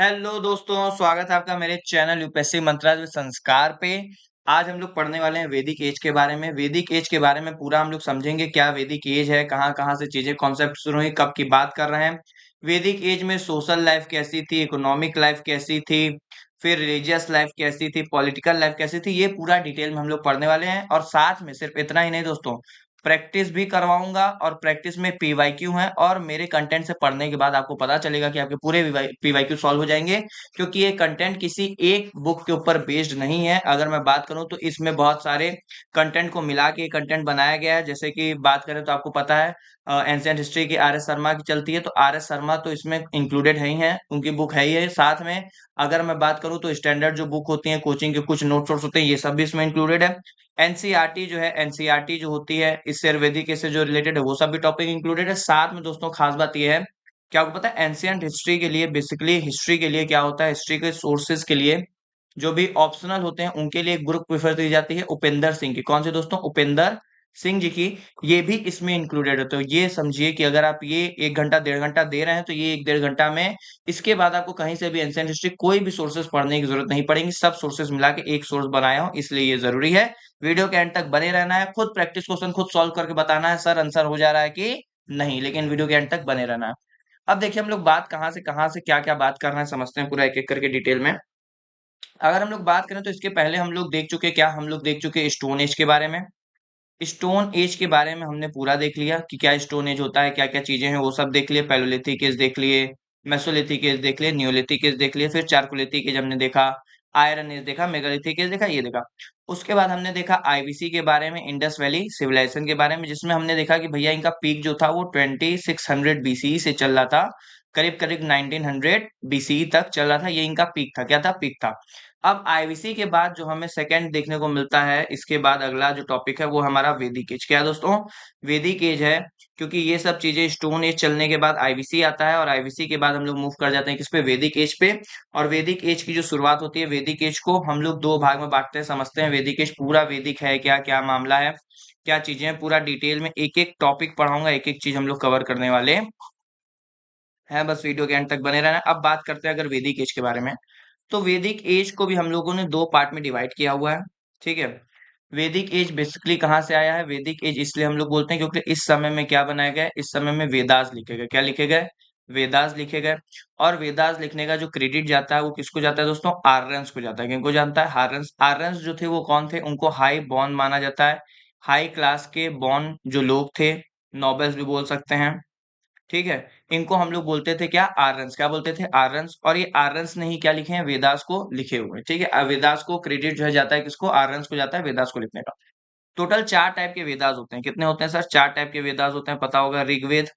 Hello दोस्तों, स्वागत है आपका मेरे चैनल यूपीएससी मंत्रालय में संस्कार पे। आज हम लोग पढ़ने वाले हैं वैदिक एज के बारे में। वैदिक एज के बारे में पूरा हम लोग समझेंगे, क्या वैदिक एज है, कहाँ कहाँ से चीजें कॉन्सेप्ट शुरू हुई, कब की बात कर रहे हैं। वैदिक एज में सोशल लाइफ कैसी थी, इकोनॉमिक लाइफ कैसी थी, फिर रिलीजियस लाइफ कैसी थी, पॉलिटिकल लाइफ कैसी थी, ये पूरा डिटेल में हम लोग पढ़ने वाले हैं। और साथ में सिर्फ इतना ही नहीं दोस्तों, प्रैक्टिस भी करवाऊंगा और प्रैक्टिस में पीवाईक्यू है, और मेरे कंटेंट से पढ़ने के बाद आपको पता चलेगा कि आपके पूरे पीवाईक्यू सॉल्व हो जाएंगे, क्योंकि ये कंटेंट किसी एक बुक के ऊपर बेस्ड नहीं है। अगर मैं बात करूं तो इसमें बहुत सारे कंटेंट को मिला के कंटेंट बनाया गया है। जैसे कि बात करें तो आपको पता है एंशियंट हिस्ट्री की आर एस शर्मा की चलती है, तो आर एस शर्मा तो इसमें इंक्लूडेड है ही है, उनकी बुक है ही है। साथ में अगर मैं बात करूं तो स्टैंडर्ड जो बुक होती है, कोचिंग के कुछ नोट सोर्स होते हैं, ये सब भी इसमें इंक्लूडेड है। एनसीईआरटी जो है, एनसीईआरटी जो होती है इससे आयुर्वेदिक से जो रिलेटेड है, वो सब भी टॉपिक इंक्लूडेड है। साथ में दोस्तों खास बात ये है कि आपको पता है एंशियंट हिस्ट्री के लिए, बेसिकली हिस्ट्री के लिए क्या होता है, हिस्ट्री के सोर्सेज के लिए जो भी ऑप्शनल होते हैं उनके लिए एक ग्रुप प्रेफर की जाती है उपेंद्र सिंह की। कौन से दोस्तों? उपेंद्र सिंह जी की। ये भी इसमें इंक्लूडेड है। तो ये समझिए कि अगर आप ये 1 घंटा 1.5 घंटा दे रहे हैं, तो ये 1 1.5 घंटा में इसके बाद आपको कहीं से भी एंशियंट हिस्ट्री कोई भी सोर्सेज पढ़ने की जरूरत नहीं पड़ेगी। सब सोर्सेज मिला के एक सोर्स बनाया हूं, इसलिए ये जरूरी है। वीडियो के एंड तक बने रहना है, खुद प्रैक्टिस क्वेश्चन खुद सॉल्व करके बताना है सर आंसर हो जा रहा है कि नहीं, लेकिन वीडियो के एंड तक बने रहना है। अब देखिए हम लोग बात कहाँ से क्या क्या बात करना है, समझते हैं पूरा एक एक करके डिटेल में। अगर हम लोग बात करें तो इसके पहले हम लोग देख चुके, क्या हम लोग देख चुके स्टोन एज के बारे में। स्टोन एज के बारे में हमने पूरा देख लिया कि क्या स्टोन एज होता है, क्या क्या चीजें हैं, वो सब देख लिए। पैलोलिथिक एज देख लिए, मेसोलिथिक एज देख लिए, नियोलिथिक एज देख लिए, फिर चारकोलिथिक एज हमने देखा, आयरन एज देखा, मेगालिथिक एज देखा, ये देखा। उसके बाद हमने देखा आईवीसी के बारे में, इंडस वैली सिविलाइजेशन के बारे में, जिसमें हमने देखा कि भैया इनका पीक जो था वो 2600 बीसीई से चल रहा था, करीब करीब 1900 बीसीई तक चल रहा था। ये इनका पीक था, क्या था? पीक था। अब आईवीसी के बाद जो हमें सेकंड देखने को मिलता है, इसके बाद अगला जो टॉपिक है वो हमारा वैदिक एज। क्या है दोस्तों? वैदिक एज है, क्योंकि ये सब चीजें स्टोन एज चलने के बाद आईवीसी आता है, और आईवीसी के बाद हम लोग मूव कर जाते हैं किस पे? वैदिक एज पे। और वैदिक एज की जो शुरुआत होती है, वैदिक एज को हम लोग दो भाग में बांटते हैं, समझते हैं वैदिक एज पूरा वैदिक है क्या, क्या मामला है, क्या चीजें हैं, पूरा डिटेल में एक एक टॉपिक पढ़ाऊंगा, एक एक चीज हम लोग कवर करने वाले हैं। बस वीडियो के एंड तक बने रहना। अब बात करते हैं अगर वैदिक एज के बारे में, तो वैदिक एज को भी हम लोगों ने दो पार्ट में डिवाइड किया हुआ है। ठीक है। वैदिक एज बेसिकली कहाँ से आया है? वैदिक एज इसलिए हम लोग बोलते हैं क्योंकि इस समय में क्या बनाया गया है, इस समय में वेदास लिखे गए। क्या लिखे गए? वेदास लिखे गए। और वेदास लिखने का जो क्रेडिट जाता है वो किसको जाता है दोस्तों? आर्यंस को जाता है। किनको जानता है? आर्यंस। आर्यंस जो थे वो कौन थे? उनको हाई बॉर्न माना जाता है, हाई क्लास के बॉर्न जो लोग थे, नोबल्स भी बोल सकते हैं। ठीक है। इनको हम लोग बोलते थे क्या? आर्यंस। क्या बोलते थे? आर्यंस। और ये आर्यंस ने ही क्या लिखे हैं? वेदास को लिखे हुए हैं। ठीक है। वेदास को क्रेडिट जो है जाता है किसको? आर्यंस को जाता है वेदास को लिखने का। टोटल 4 टाइप के वेदास होते हैं। कितने होते हैं सर? 4 टाइप के वेदास होते हैं, पता होगा। ऋग्वेद,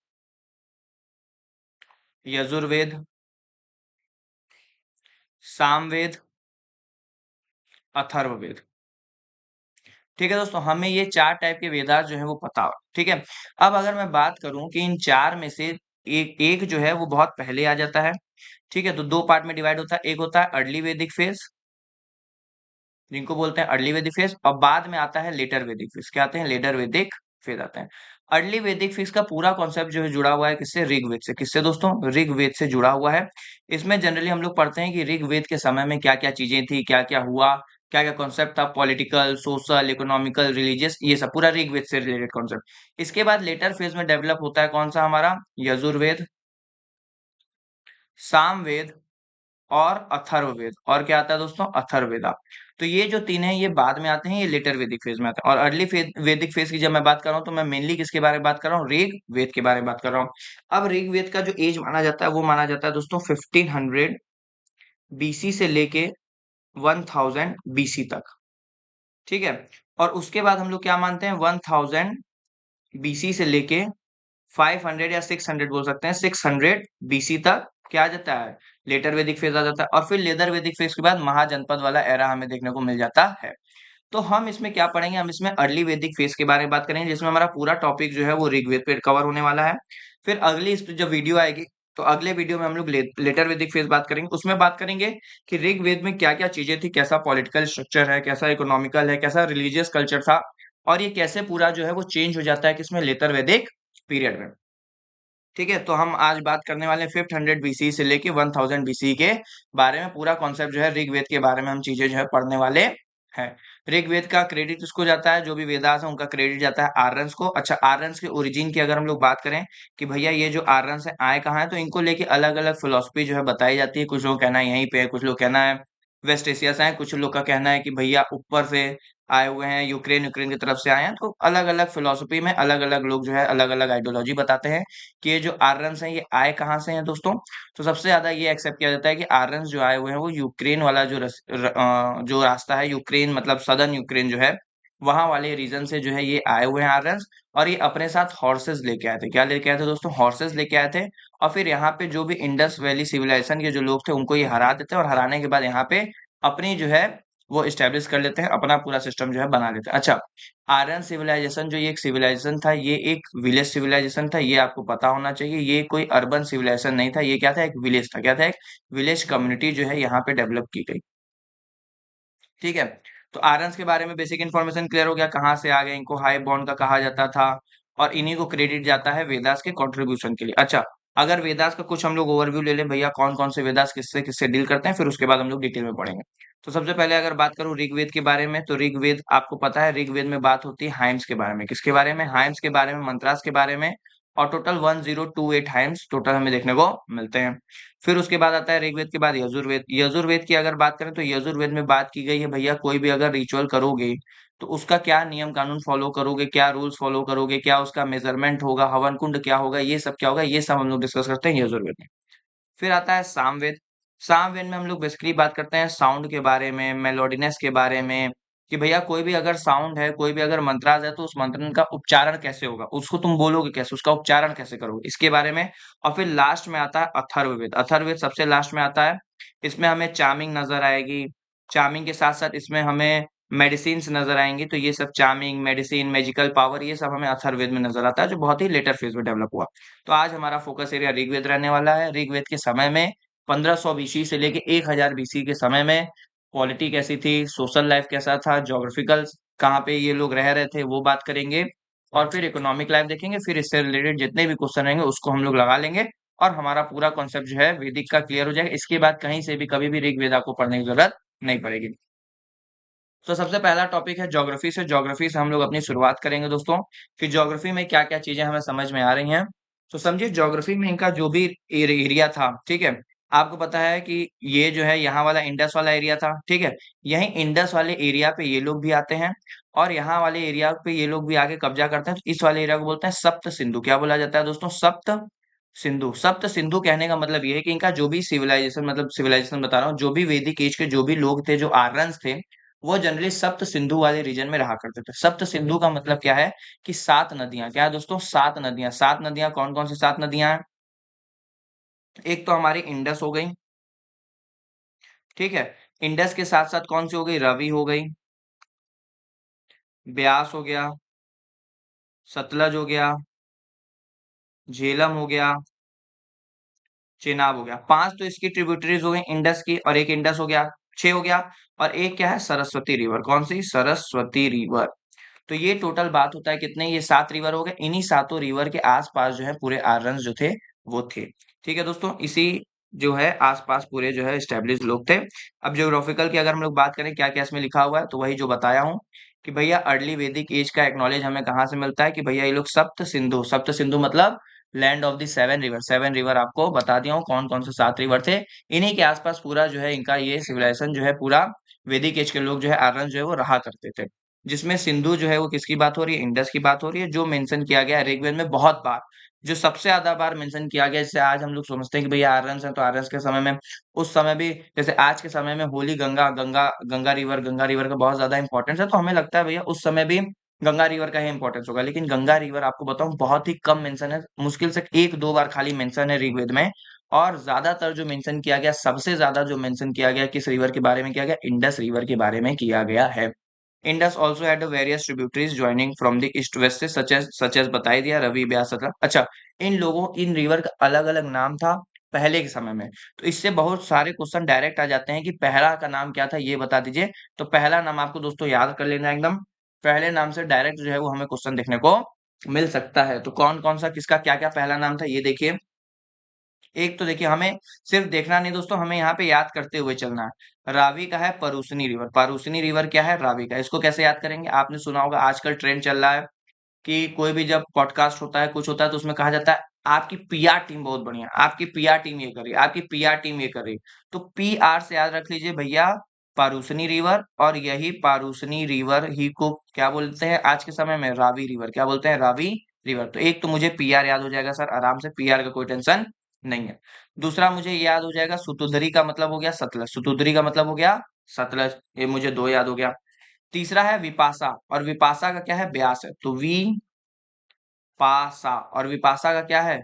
यजुर्वेद, सामवेद, अथर्ववेद। ठीक है दोस्तों, हमें ये 4 टाइप के वेदास जो है वो पता हो। ठीक है। अब अगर मैं बात करूं कि इन चार में से एक एक जो है वो बहुत पहले आ जाता है। ठीक है। तो दो पार्ट में डिवाइड होता है, एक होता है अर्ली वैदिक फेज, जिनको बोलते हैं अर्ली वैदिक फेज, और बाद में आता है लेटर वैदिक फेज। क्या आते हैं? लेटर वैदिक फेज आते हैं। अर्ली वैदिक फेज का पूरा कॉन्सेप्ट जो है जुड़ा हुआ है किससे? ऋग्वेद से। किससे दोस्तों? ऋग्वेद से जुड़ा हुआ है। इसमें जनरली हम लोग पढ़ते हैं कि ऋग्वेद के समय में क्या क्या चीजें थी, क्या क्या हुआ, क्या क्या कॉन्सेप्ट था, पॉलिटिकल, सोशल, इकोनॉमिकल, रिलीजियस, ये सब पूरा ऋग्वेद से रिलेटेड कॉन्सेप्ट। इसके बाद लेटर फेज में डेवलप होता है कौन सा? हमारा यजुर्वेद, सामवेद और अथर्ववेद। और क्या आता है दोस्तों? अथर्ववेदा। तो ये जो तीन है ये बाद में आते हैं, ये लेटर वैदिक फेज में आते हैं। और अर्ली वैदिक फेज की जब मैं बात कर रहा हूँ तो मैं मेनली किसके बारे में बात कर रहा हूँ? ऋग वेद के बारे में बात कर रहा हूँ। अब ऋग वेद का जो एज माना जाता है वो माना जाता है दोस्तों 1500 बीसी से लेके 1000 बीसी तक। ठीक है। और उसके बाद हम लोग क्या मानते हैं? 1000 बीसी से लेके 500 या 600 बोल सकते हैं, 600 बीसी तक क्या आ जाता है? लेटर वैदिक फेज आ जाता है। और फिर लेदर वैदिक फेज के बाद महाजनपद वाला एरा हमें देखने को मिल जाता है। तो हम इसमें क्या पढ़ेंगे? हम इसमें अर्ली वैदिक फेज के बारे में बात करेंगे, जिसमें हमारा पूरा टॉपिक जो है वो ऋग्वेद पे कवर होने वाला है। फिर अगली इस पे जब वीडियो आएगी, तो अगले वीडियो में हम लोग लेटर वैदिक फेज बात करेंगे। उसमें बात करेंगे कि ऋग्वेद में क्या क्या चीजें थी, कैसा पॉलिटिकल स्ट्रक्चर है, कैसा इकोनॉमिकल है, कैसा रिलीजियस कल्चर था, और ये कैसे पूरा जो है वो चेंज हो जाता है किसमें? लेटर वैदिक पीरियड में। ठीक है, तो हम आज बात करने वाले हैं 500 बीसी से लेके 1000 बीसी के बारे में। पूरा कॉन्सेप्ट जो है ऋग्वेद के बारे में हम चीजें जो है पढ़ने वाले हैं। ऋग्वेद का क्रेडिट किसको जाता है? जो भी वेदास है उनका क्रेडिट जाता है आर्यंस को। अच्छा, आर्यंस के ओरिजिन की अगर हम लोग बात करें कि भैया ये जो आर्यंस है आए कहाँ है, तो इनको लेके अलग अलग फिलोसफी जो है बताई जाती है। कुछ लोग कहना है यहीं पे है, कुछ लोग कहना है वेस्ट एशिया से है, कुछ लोग का कहना है कि भैया ऊपर से आए हुए हैं, यूक्रेन यूक्रेन की तरफ से आए हैं। तो अलग अलग फिलोसफी में अलग अलग लोग जो है अलग अलग आइडियोलॉजी बताते हैं कि ये जो आर्यंस हैं ये आए कहाँ से हैं दोस्तों। तो सबसे ज्यादा ये एक्सेप्ट किया जाता है कि आर्यंस जो आए हुए हैं वो यूक्रेन वाला जो रास्ता है, यूक्रेन मतलब सदर्न यूक्रेन जो है वहां वाले रीजन से जो है ये आए हुए हैं आर्यंस। और ये अपने साथ हॉर्सेस लेके आए थे। क्या लेके आए थे दोस्तों? हॉर्सेस लेके आए थे। और फिर यहाँ पे जो भी इंडस वैली सिविलाइजेशन के जो लोग थे उनको ये हरा देते हैं, और हराने के बाद यहाँ पे अपनी जो है वो इस्टेब्लिश कर लेते हैं, अपना पूरा सिस्टम जो है बना लेते हैं। अच्छा, आर्यन सिविलाइजेशन जो ये एक सिविलाइजेशन था, ये एक विलेज सिविलाइजेशन था, ये आपको पता होना चाहिए। ये कोई अर्बन सिविलाइजेशन नहीं था, ये क्या था? एक विलेज था। क्या था? एक विलेज कम्युनिटी जो है यहाँ पे डेवलप की गई। ठीक है, तो आर्यंस के बारे में बेसिक इन्फॉर्मेशन क्लियर हो गया, कहाँ से आ गए, इनको हाई बॉन्ड का कहा जाता था, और इन्हीं को क्रेडिट जाता है वेदास के कंट्रीब्यूशन के लिए। अच्छा, अगर वेदास का कुछ हम लोग ओवरव्यू ले लें भैया, कौन कौन से वेदास किससे किससे डील करते हैं, फिर उसके बाद हम लोग डिटेल में पढ़ेंगे। तो सबसे पहले अगर बात करूं ऋग्वेद के बारे में, तो ऋग्वेद आपको पता है, ऋग्वेद में बात होती है हाइम्स के बारे में। किसके बारे में? हाइम्स के बारे में, मंत्रास के बारे में। और टोटल 1028 हाइम्स टोटल हमें देखने को मिलते हैं। फिर उसके बाद आता है ऋग्वेद के बाद यजुर्वेद। यजुर्वेद की अगर बात करें तो यजुर्वेद में बात की गई है भैया, कोई भी अगर रिचुअल करोगे तो उसका क्या नियम कानून फॉलो करोगे, क्या रूल्स फॉलो करोगे, क्या उसका मेजरमेंट होगा, हवन कुंड क्या होगा, ये सब क्या होगा, ये सब हम लोग डिस्कस करते हैं यजुर्वेद में। फिर आता है सामवेद। सामवेद में हम लोग बेसिकली बात करते हैं साउंड के बारे में, मेलोडीनेस के बारे में, कि भैया कोई भी अगर साउंड है, कोई भी अगर मंत्राज है, तो उस मंत्र का उच्चारण कैसे होगा, उसको तुम बोलोगे कैसे, उसका उच्चारण कैसे करोगे, इसके बारे में। और फिर लास्ट में आता है अथर्ववेद। अथर्ववेद सबसे लास्ट में आता है। इसमें हमें चार्मिंग नजर आएगी। चार्मिंग के साथ साथ इसमें हमें मेडिसिन नजर आएंगी। तो ये सब चार्मिंग, मेडिसिन, मैजिकल पावर, ये सब हमें अथर्ववेद में नजर आता है, जो बहुत ही लेटर फेज में डेवलप हुआ। तो आज हमारा फोकस एरिया ऋग्वेद रहने वाला है। ऋग्वेद के समय में 1500 बीसी से लेके 1000 बीसी के समय में पॉलिटी कैसी थी, सोशल लाइफ कैसा था, जोग्राफिकल कहाँ पे ये लोग रह रहे थे वो बात करेंगे, और फिर इकोनॉमिक लाइफ देखेंगे। फिर इससे रिलेटेड जितने भी क्वेश्चन रहेंगे उसको हम लोग लगा लेंगे, और हमारा पूरा कॉन्सेप्ट जो है वैदिक का क्लियर हो जाएगा। इसके बाद कहीं से भी कभी भी ऋग्वेद आपको पढ़ने की जरूरत नहीं पड़ेगी। तो सबसे पहला टॉपिक है ज्योग्राफी से। ज्योग्राफी से हम लोग अपनी शुरुआत करेंगे दोस्तों, कि ज्योग्राफी में क्या क्या चीजें हमें समझ में आ रही हैं। तो समझिए, ज्योग्राफी में इनका जो भी एरिया था, ठीक है, आपको पता है कि ये जो है यहाँ वाला इंडस वाला एरिया था, ठीक है। यही इंडस वाले एरिया पे ये लोग भी आते हैं, और यहाँ वाले एरिया पे ये लोग भी आके कब्जा करते हैं। तो इस वाले एरिया को बोलते हैं सप्त सिंधु। क्या बोला जाता है दोस्तों? सप्त सिंधु। सप्त सिंधु कहने का मतलब ये है कि इनका जो भी सिविलाइजेशन, मतलब सिविलाइजेशन बता रहा हूँ, जो भी वैदिक एज के जो भी लोग थे, जो आर्यंस थे, वो जनरली सप्त सिंधु वाले रीजन में रहा करते थे। सप्त सिंधु का मतलब क्या है? कि सात नदियां। क्या है दोस्तों? सात नदियां। सात नदियां कौन कौन सी सात नदियां हैं? एक तो हमारी इंडस हो गई, ठीक है। इंडस के साथ साथ कौन सी हो गई? रवि हो गई, ब्यास हो गया, सतलज हो गया, झेलम हो गया, चेनाब हो गया। पांच तो इसकी ट्रिब्यूटरीज हो गई इंडस की, और एक इंडस हो गया, छह हो गया। और एक क्या है? सरस्वती रिवर। कौन सी? सरस्वती रिवर। तो ये टोटल बात होता है कितने? ये सात रिवर हो गए। इन्हीं सातों रिवर के आसपास जो है पूरे आर्यन्स जो थे वो थे। ठीक है दोस्तों, इसी जो है आसपास पूरे जो है स्टेब्लिश लोग थे। अब ज्योग्राफिकल की अगर हम लोग बात करें क्या क्या इसमें लिखा हुआ है, तो वही जो बताया हूँ कि भैया अर्ली वैदिक एज का एक्नॉलेज हमें कहाँ से मिलता है, कि भैया ये लोग सप्त सिंधु। सप्त सिंधु मतलब land of the seven river. Seven river आपको बता दिया हूँ कौन कौन से सात रिवर थे। इन्हीं के आसपास पूरा जो है इनका ये सिविलाइजेशन जो है पूरा वैदिक एज के लोग जो है आर्यन जो है वो रहा करते थे। जिसमें सिंधु जो है वो किसकी बात हो रही है? इंडस की बात हो रही है, जो मेंशन किया गया है ऋग्वेद में बहुत बार। जो सबसे ज्यादा बार मेंशन किया गया है, जैसे आज हम लोग समझते हैं कि भैया आर्यंस हैं, तो आर्यंस के समय में, उस समय भी, जैसे आज के समय में होली, गंगा गंगा गंगा रिवर का बहुत ज्यादा इंपॉर्टेंस है, तो हमें लगता है भैया उस समय भी गंगा रिवर का ही इंपॉर्टेंस होगा। लेकिन गंगा रिवर आपको बताऊं बहुत ही कम मेंशन है, मुश्किल से एक दो बार खाली मेंशन है ऋग्वेद में। और ज्यादातर जो मेंशन किया गया, सबसे ज्यादा जो मेंशन किया गया किस रिवर के बारे में किया गया? इंडस रिवर के बारे में किया गया है। Indus also had a various tributaries joining from the east west से, सच एज बता ही दिया, रवि, ब्यास, सतलज। अच्छा, इन रिवर का अलग अलग नाम था पहले के समय में। तो इससे बहुत सारे क्वेश्चन डायरेक्ट आ जाते हैं कि पहला का नाम क्या था ये बता दीजिए। तो पहला नाम आपको दोस्तों याद कर लेना एकदम। पहले नाम से डायरेक्ट जो है वो हमें क्वेश्चन देखने को मिल सकता है। तो कौन कौन सा किसका क्या क्या पहला नाम था ये देखिए। एक तो देखिए हमें सिर्फ देखना नहीं दोस्तों, हमें यहाँ पे याद करते हुए चलना है। रावी का है परूसनी रिवर। परूसनी रिवर क्या है? रावी का। इसको कैसे याद करेंगे? आपने सुना होगा आजकल ट्रेंड चल रहा है कि कोई भी जब पॉडकास्ट होता है कुछ होता है तो उसमें कहा जाता है आपकी पीआर टीम बहुत बढ़िया, आपकी पीआर टीम ये कर रही है, आपकी पीआर टीम ये कर रही है। तो पीआर से याद रख लीजिए भैया पारूसनी रिवर, और यही पारूसनी रिवर ही को क्या बोलते हैं आज के समय में? रावी रिवर। क्या बोलते हैं? रावी रिवर। तो एक तो मुझे पीआर याद हो जाएगा सर आराम से, पीआर का कोई टेंशन नहीं है। दूसरा मुझे याद हो जाएगा सुतुदरी का मतलब हो गया सतलज। सुतुदरी का मतलब हो गया सतलज, ये मुझे दो याद हो गया। तीसरा है विपाशा, और विपाशा का क्या है? ब्यास है। तो वी पासा, और विपाशा का क्या है?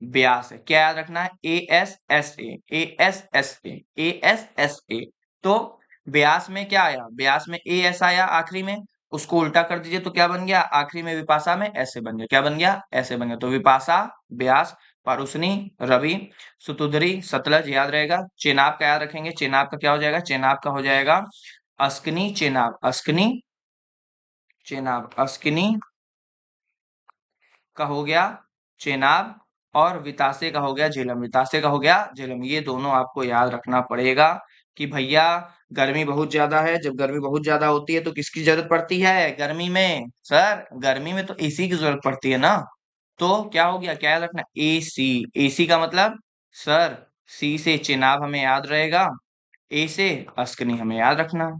ब्यास है। क्या याद रखना है? ASSA, ASSA, ASSA। तो ब्यास में क्या आया? ब्यास में AS आया आखिरी में, उसको उल्टा कर दीजिए तो क्या बन गया? आखिरी में विपाशा में ऐसे बन गया। क्या बन गया? ऐसे बन गया। तो विपाशा, ब्यास, पारूसनी, रवि, सुतुदरी, सतलज याद रहेगा। चेनाब का याद रखेंगे। चेनाब का क्या हो जाएगा? चेनाब का हो जाएगा अस्कनी चेनाब। अस्कनी चेनाब, अस्कनी का हो गया चेनाब, और वितासे का हो गया झेलम। वितासे का हो गया झेलम। ये दोनों आपको याद रखना पड़ेगा कि भैया गर्मी बहुत ज्यादा है। जब गर्मी बहुत ज्यादा होती है तो किसकी जरूरत पड़ती है गर्मी में? सर गर्मी में तो एसी की जरूरत पड़ती है ना। तो क्या हो गया? क्या याद रखना? एसी। एसी का मतलब सर सी से चेनाब हमें याद रहेगा, ए से अस्कनी हमें याद रखना।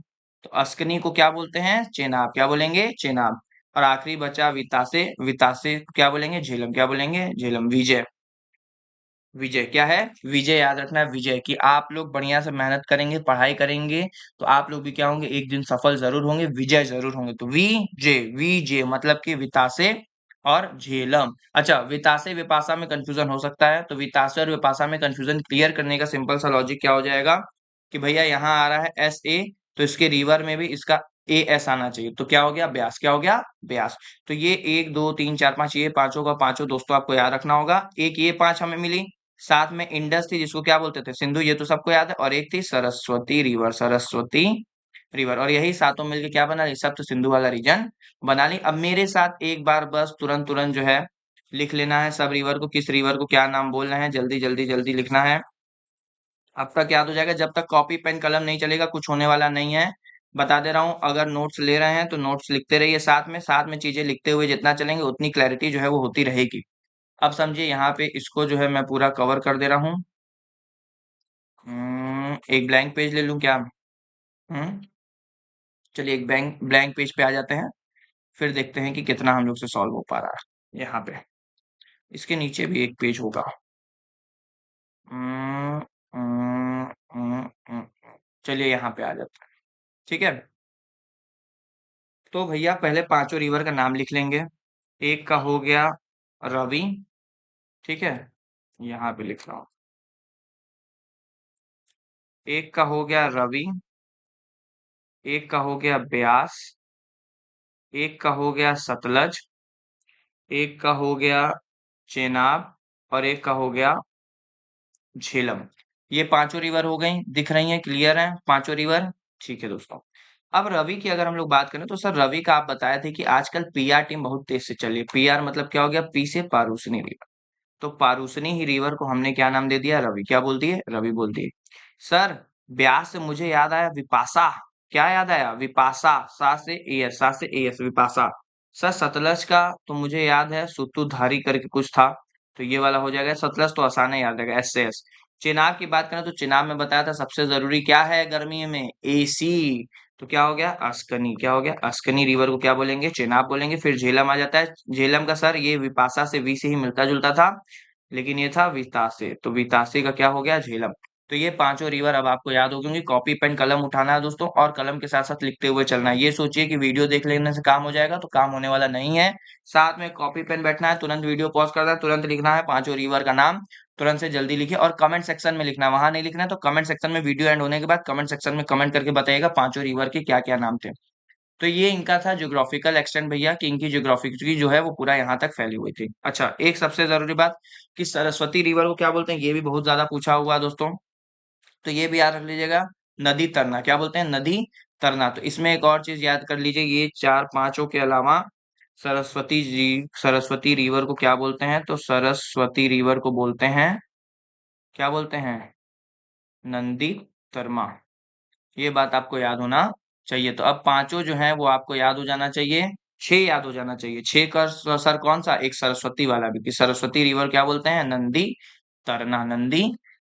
तो अस्कनी को क्या बोलते हैं? चेनाब। क्या बोलेंगे? चेनाब। और आखिरी बचा वितासे। वितासे को क्या बोलेंगे? झेलम। क्या बोलेंगे? झेलम। विजय। विजय क्या है? विजय याद रखना है। विजय कि आप लोग बढ़िया से मेहनत करेंगे, पढ़ाई करेंगे तो आप लोग भी क्या होंगे? एक दिन सफल जरूर होंगे, विजय जरूर होंगे। तो विजय, विजय मतलब कि वितासे और झेलम। अच्छा, वितासे विपाशा में कंफ्यूजन हो सकता है, तो वितासे और विपाशा में कंफ्यूजन क्लियर करने का सिंपल सा लॉजिक क्या हो जाएगा कि भैया यहाँ आ रहा है SA, तो इसके रिवर में भी इसका AS आना चाहिए। तो क्या हो गया? ब्यास। क्या हो गया? ब्यास। तो ये 1 2 3 4 5, ये पांचों का पांचों दोस्तों आपको याद रखना होगा। एक ये 5 हमें मिली, साथ में इंडस थी जिसको क्या बोलते थे? सिंधु, ये तो सबको याद है। और एक थी सरस्वती रिवर। सरस्वती रिवर। और यही सातों मिलके क्या बना? ये सब तो सिंधु वाला रीजन बना ली। अब मेरे साथ एक बार बस तुरंत तुरंत जो है लिख लेना है सब रिवर को, किस रिवर को क्या नाम बोल रहे हैं, जल्दी जल्दी जल्दी लिखना है। अब तक याद हो जाएगा। जब तक कॉपी पेन कलम नहीं चलेगा कुछ होने वाला नहीं है। बता दे रहा हूँ, अगर नोट्स ले रहे हैं तो नोट्स लिखते रहिए साथ में। साथ में चीजें लिखते हुए जितना चलेंगे उतनी क्लैरिटी जो है वो होती रहेगी। अब समझिए यहाँ पे इसको जो है मैं पूरा कवर कर दे रहा हूँ। एक ब्लैंक पेज ले लूं क्या? हम्म चलिए एक ब्लैंक ब्लैंक पेज पे आ जाते हैं, फिर देखते हैं कि कितना हम लोग से सॉल्व हो पा रहा है। यहाँ पे इसके नीचे भी एक पेज होगा। हम्म, हम्म, हम्म, हम्म, चलिए यहाँ पे आ जाते हैं। ठीक है, तो भैया पहले पांचों रिवर का नाम लिख लेंगे। एक का हो गया रवि। ठीक है, यहाँ पे लिख रहा हूँ। एक का हो गया रवि, एक का हो गया ब्यास, एक का हो गया सतलज, एक का हो गया चेनाब, और एक का हो गया झेलम। ये पांचों रिवर हो गई, दिख रही हैं, क्लियर है पांचों रिवर। ठीक है दोस्तों, अब रवि की अगर हम लोग बात करें तो सर रवि का आप बताए थे कि आजकल पीआर टीम बहुत तेज से चली है। पीआर मतलब क्या हो गया? पी से पारूसनी रिवर। तो पारूसनी ही रिवर को हमने क्या नाम दे दिया? रवि। क्या बोल दिए? रवि बोल दिए। सर ब्यास से मुझे याद आया विपाशा। क्या याद आया? विपाशा। सा से एस, सा से एस, विपाशा। सर सतलज का तो मुझे याद है सूतुधारी करके कुछ था, तो ये वाला हो जाएगा। सतलज तो आसान है, याद रहेगा, SS। चेनाब की बात करें तो चेनाब में बताया था सबसे जरूरी क्या है गर्मी में? AC। तो क्या हो गया? अस्कनी। क्या हो गया? अस्कनी रिवर को क्या बोलेंगे? चेनाब बोलेंगे। फिर झेलम आ जाता है। झेलम का सर ये विपाशा से वी से ही मिलता जुलता था, लेकिन ये था वितासे, तो वितासे का क्या हो गया? झेलम। तो ये पांचों रिवर अब आपको याद हो गई। कॉपी पेन कलम उठाना है दोस्तों, और कलम के साथ साथ लिखते हुए चलना है। ये सोचिए कि वीडियो देख लेने से काम हो जाएगा, तो काम होने वाला नहीं है। साथ में कॉपी पेन बैठना है, तुरंत वीडियो पॉज करना है, तुरंत लिखना है पांचों रिवर का नाम। तुरंत से जल्दी लिखिए, और कमेंट सेक्शन में लिखना है, वहां नहीं लिखना है। तो कमेंट सेक्शन में वीडियो एंड होने के बाद कमेंट सेक्शन में कमेंट करके बताइएगा पांचों रिवर के क्या क्या नाम थे। तो ये इनका था ज्योग्राफिकल एक्सटेंट भैया, कि इनकी ज्योग्राफी की जो है वो पूरा यहाँ तक फैली हुई थी। अच्छा, एक सबसे जरूरी बात कि सरस्वती रिवर को क्या बोलते हैं, ये भी बहुत ज्यादा पूछा हुआ है दोस्तों। तो ये भी याद रख लीजिएगा, नदी तरना। क्या बोलते हैं? नदी तरना। तो इसमें एक और चीज याद कर लीजिए, ये चार पांचों के अलावा सरस्वती जी, सरस्वती रिवर को क्या बोलते हैं? तो सरस्वती रिवर को बोलते हैं, क्या बोलते हैं? नंदी तरमा। ये बात आपको याद होना चाहिए। तो अब पांचों जो है वो आपको याद हो जाना चाहिए, छह याद हो जाना चाहिए। छह का सर कौन सा? एक सरस्वती वाला भी, कि सरस्वती रिवर क्या बोलते हैं? नंदी तरना, नंदी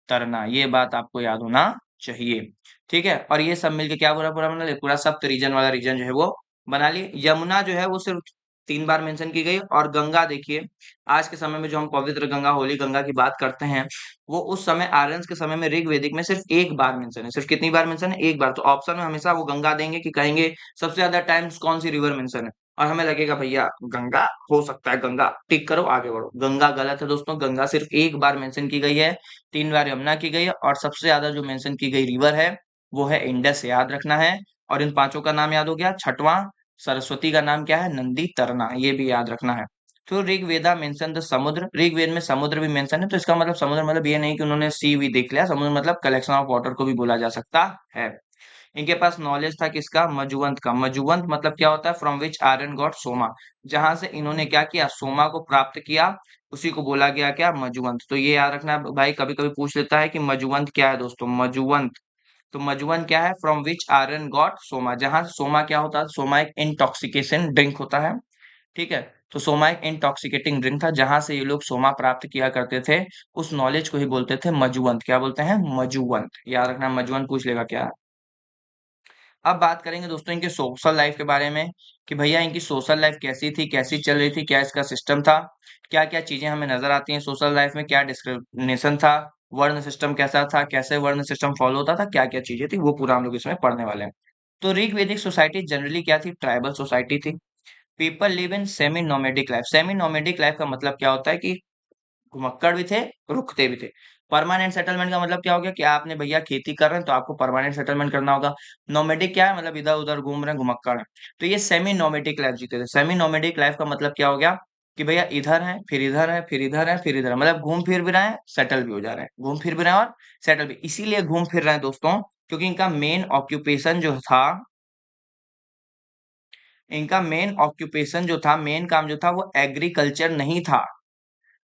तरना। ये बात आपको याद होना चाहिए। ठीक है, और ये सब मिलके क्या पूरा पूरा बना लिया? पूरा सप्त रीजन वाला रीजन जो है वो बना लिए। यमुना जो है वो सिर्फ 3 बार मेंशन की गई। और गंगा देखिए, आज के समय में जो हम पवित्र गंगा, होली गंगा की बात करते हैं, वो उस समय आर्यंस के समय में ऋग्वेदिक में सिर्फ एक बार मेंशन है। सिर्फ कितनी बार मेंशन है? एक बार। तो ऑप्शन में हमेशा वो गंगा देंगे, कि कहेंगे सबसे ज्यादा टाइम्स कौन सी रिवर मेंशन है, और हमें लगेगा भैया गंगा हो सकता है, गंगा टिक करो, आगे बढ़ो। गंगा गलत है दोस्तों, गंगा सिर्फ एक बार मेंशन की गई है, 3 बार यमुना की गई है, और सबसे ज्यादा जो मेंशन की गई रिवर है वो है इंडस, याद रखना है। और इन पांचों का नाम याद हो गया। छठवां सरस्वती का नाम क्या है? नंदी तरना, ये भी याद रखना है। तो ऋग्वेदा मेंशन द समुद्र, ऋग्वेद में समुद्र भी मेंशन है। तो इसका मतलब समुद्र मतलब ये नहीं कि उन्होंने सी भी देख लिया, समुद्र मतलब कलेक्शन ऑफ वाटर को भी बोला जा सकता है। इनके पास नॉलेज था किसका? मजुवंत का। मजुवंत मतलब क्या होता है? From which Aryan got Soma, जहां से इन्होंने क्या किया? सोमा को प्राप्त किया, उसी को बोला गया क्या? मजुवंत। तो ये याद रखना भाई, कभी कभी पूछ लेता है कि मजुवंत क्या है दोस्तों? मजुवंत, तो मजुवन क्या है? From which Aryan got Soma, जहां सोमा क्या होता है? सोमा एक इंटॉक्सिकेशन ड्रिंक होता है। ठीक है, तो सोमा एक इंटॉक्सिकेटिंग ड्रिंक था, जहां से ये लोग सोमा प्राप्त किया करते थे। उस नॉलेज को ही बोलते थे मजुवंत। क्या बोलते हैं? मजुवंत। याद रखना, मजुवंत पूछ लेगा क्या। अब बात करेंगे दोस्तों इनके सोशल लाइफ के बारे में, कि भैया इनकी सोशल लाइफ कैसी थी, कैसी चल रही थी, क्या इसका सिस्टम था, क्या क्या चीजें हमें नजर आती हैं सोशल लाइफ में, क्या डिस्क्रिमिनेशन था, वर्ण सिस्टम कैसा था, कैसे वर्ण सिस्टम फॉलो होता था, क्या क्या चीजें थी, वो पूरा हम लोग इसमें पढ़ने वाले हैं। तो ऋग वैदिक सोसाइटी जनरली क्या थी? ट्राइबल सोसाइटी थी। People live in semi nomadic life. Semi nomadic life का मतलब क्या होता है? कि घुमक्कड़ भी थे, रुकते भी थे। परमानेंट सेटलमेंट का मतलब क्या हो गया? कि आपने भैया खेती कर रहे हैं तो आपको परमानेंट सेटलमेंट करना होगा। नोमेडिक क्या है? मतलब इधर उधर घूम रहे हैं, घुमक्कड़ है। तो ये सेमी नोमेडिक लाइफ जीते थे। सेमी नोमेडिक लाइफ का मतलब क्या हो गया? कि भैया इधर है, फिर इधर है, फिर इधर है, फिर इधर है, मतलब घूम फिर भी रहे हैं, सेटल भी हो जा रहे हैं, घूम फिर भी रहे हैं और सेटल भी। इसीलिए घूम फिर रहे हैं दोस्तों, क्योंकि इनका मेन ऑक्यूपेशन जो था, इनका मेन ऑक्यूपेशन जो था, मेन काम जो था, वो एग्रीकल्चर नहीं था।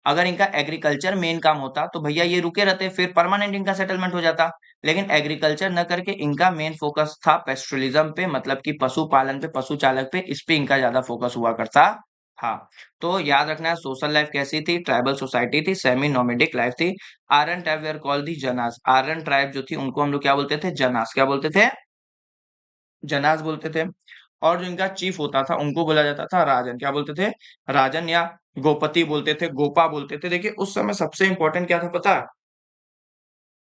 अगर इनका एग्रीकल्चर मेन काम होता तो भैया ये रुके रहते, फिर परमानेंट इनका सेटलमेंट हो जाता। लेकिन एग्रीकल्चर न करके इनका मेन फोकस था पेस्ट्रलिज्म पे, मतलब कि पशुपालन पे, पशु चालक पे, इस पे इनका ज्यादा फोकस हुआ करता था। तो याद रखना है, सोशल लाइफ कैसी थी? ट्राइबल सोसाइटी थी, सेमी नोमेडिक लाइफ थी। Aryan tribe were called the जनास। आर्यन ट्राइब जो थी उनको हम लोग क्या बोलते थे? जनास। क्या बोलते थे? जनास बोलते थे। और जो इनका चीफ होता था उनको बोला जाता था राजन। क्या बोलते थे? राजन, या गोपति बोलते थे, गोपा बोलते थे। देखिए उस समय सबसे इंपॉर्टेंट क्या था पता है?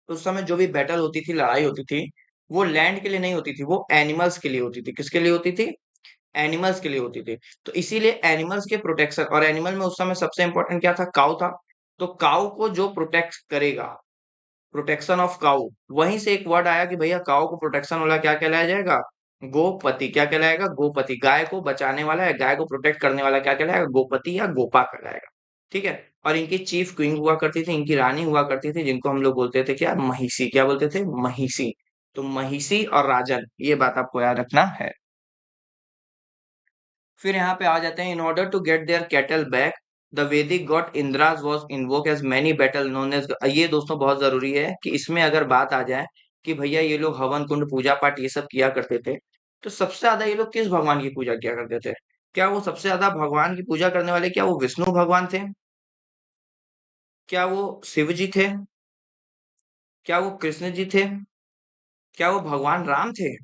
उस समय जो भी बैटल होती थी, लड़ाई होती थी, वो लैंड के लिए नहीं होती थी, वो एनिमल्स के लिए होती थी। किसके लिए होती थी? एनिमल्स के लिए होती थी। तो इसीलिए एनिमल्स के प्रोटेक्शन, और एनिमल में उस समय सबसे इंपॉर्टेंट क्या था? काऊ था। तो काऊ को जो प्रोटेक्ट करेगा, प्रोटेक्शन ऑफ काऊ, वहीं से एक वर्ड आया कि भैया काऊ को प्रोटेक्शन वाला क्या कहलाया जाएगा? गोपति। क्या कहलाएगा? गोपति। गाय को बचाने वाला है, गाय को प्रोटेक्ट करने वाला क्या कहलाएगा? गोपति या गोपा कहलाएगा। ठीक है, और इनकी चीफ क्वीन हुआ करती थी, इनकी रानी हुआ करती थी, जिनको हम लोग बोलते थे क्या? महिषी। क्या बोलते थे? महिषी। तो महिषी और राजन, ये बात आपको याद रखना है। फिर यहाँ पे आ जाते हैं, in order to get their cattle back the Vedic god इंद्राज was invoke as many battle known as. ये दोस्तों बहुत जरूरी है कि इसमें अगर बात आ जाए कि भैया ये लोग हवन कुंड पूजा पाठ ये सब किया करते थे, तो सबसे ज्यादा ये लोग किस भगवान की पूजा किया करते थे? क्या वो सबसे ज्यादा भगवान की पूजा करने वाले, क्या वो विष्णु भगवान थे? क्या वो शिव जी थे? क्या वो कृष्ण जी थे? क्या वो भगवान राम थे?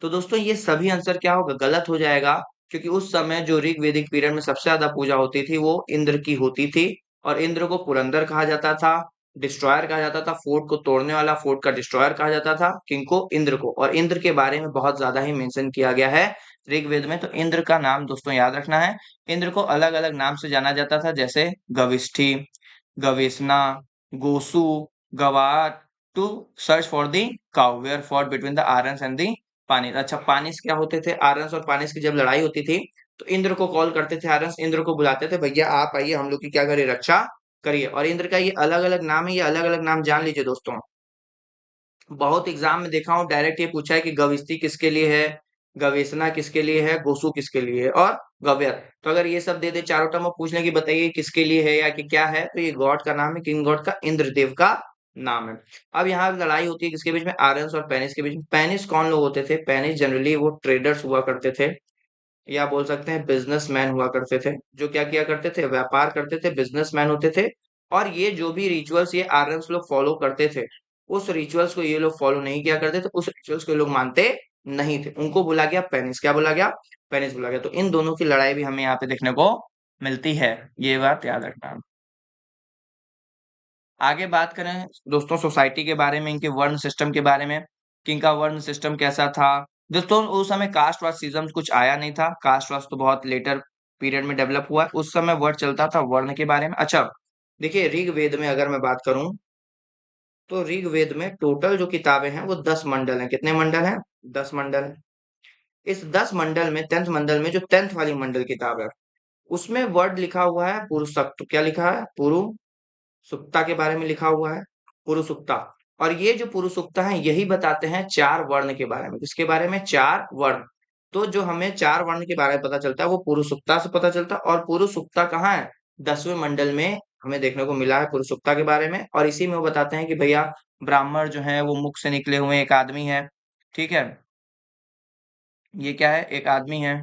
तो दोस्तों ये सभी आंसर क्या होगा? गलत हो जाएगा, क्योंकि उस समय जो ऋग वैदिक पीरियड में सबसे ज्यादा पूजा होती थी वो इंद्र की होती थी। और इंद्र को पुरंदर कहा जाता था, डिस्ट्रॉयर कहा जाता था, फोर्ट को तोड़ने वाला, फोर्ट का डिस्ट्रॉयर कहा जाता था, किनको? इंद्र को। और इंद्र के बारे में बहुत ज्यादा ही मेंशन किया गया है ऋग्वेद में। तो इंद्र का नाम दोस्तों याद रखना है। इंद्र को अलग अलग नाम से जाना जाता था, जैसे गविष्ठी, गवेषणा, गोसु, गवार, to search for the cow were fought between the Aryans and the पानिस। अच्छा, पानिस क्या होते थे? आर्यंस और पानिस की जब लड़ाई होती थी तो इंद्र को कॉल करते थे आर्यंस, इंद्र को बुलाते थे, भैया आप आइए हम लोग की क्या करिए? रक्षा करिए। और इंद्र का ये अलग अलग नाम है, ये अलग अलग नाम जान लीजिए दोस्तों। बहुत एग्जाम में देखा हूँ डायरेक्ट ये पूछा है कि गविष्ठी किसके लिए है, गवेषणा किसके लिए है, गोसु किसके लिए है, और गव्य। तो अगर ये सब दे दे चारों टर्म और पूछ ले कि बताइए किसके लिए है या कि क्या है, तो ये गॉड का नाम है, किंग गॉड का, इंद्रदेव का नाम है। अब यहाँ लड़ाई होती है किसके बीच में, आर्यंस और पेनिस के बीच में। पेनिस कौन लोग होते थे, पेनिस जनरली वो ट्रेडर्स हुआ करते थे, या बोल सकते हैं बिजनेसमैन हुआ करते थे, जो क्या किया करते थे, व्यापार करते थे, बिजनेसमैन होते थे। और ये जो भी रिचुअल्स ये आर्यंस लोग फॉलो करते थे, उस रिचुअल्स को ये लोग फॉलो नहीं किया करते थे, उस रिचुअल्स को ये लोग मानते नहीं थे, उनको बोला गया पेनिस। क्या बोला गया, पेनिस बोला गया। तो इन दोनों की लड़ाई भी हमें यहाँ पे देखने को मिलती है, ये बात याद रखना। आगे बात करें दोस्तों सोसाइटी के बारे में, इनके वर्ण सिस्टम के बारे में कि इनका वर्ण सिस्टम कैसा था। दोस्तों उस समय कास्ट वास्ट सिस्टम कुछ आया नहीं था, कास्ट वास्ट तो बहुत लेटर पीरियड में डेवलप हुआ है, उस समय वर्ड चलता था वर्ण के बारे में। अच्छा देखिए ऋग्वेद में अगर मैं बात करूं, तो ऋग्वेद में टोटल जो किताबें हैं वो 10 मंडल हैं। कितने मंडल हैं, 10 मंडल हैं। इस 10 मंडल में 10th मंडल में जो 10th वाली मंडल किताब है, उसमें वर्ड लिखा हुआ है पुरुषत्व। क्या लिखा है, पुरुषुप्ता के बारे में लिखा हुआ है, पुरुषुप्ता। और ये जो पुरुषुप्ता है यही बताते हैं 4 वर्ण के बारे में। किसके बारे में, 4 वर्ण। तो जो हमें 4 वर्ण के बारे में पता चलता है वो पुरुषुप्ता से पता चलता है। और पुरुषुप्ता कहाँ है, 10वें मंडल में हमें देखने को मिला है पुरुषुप्ता के बारे में। और इसी में वो बताते हैं कि भैया ब्राह्मण जो है वो मुख से निकले हुए एक आदमी है, ठीक है। ये क्या है, एक आदमी है।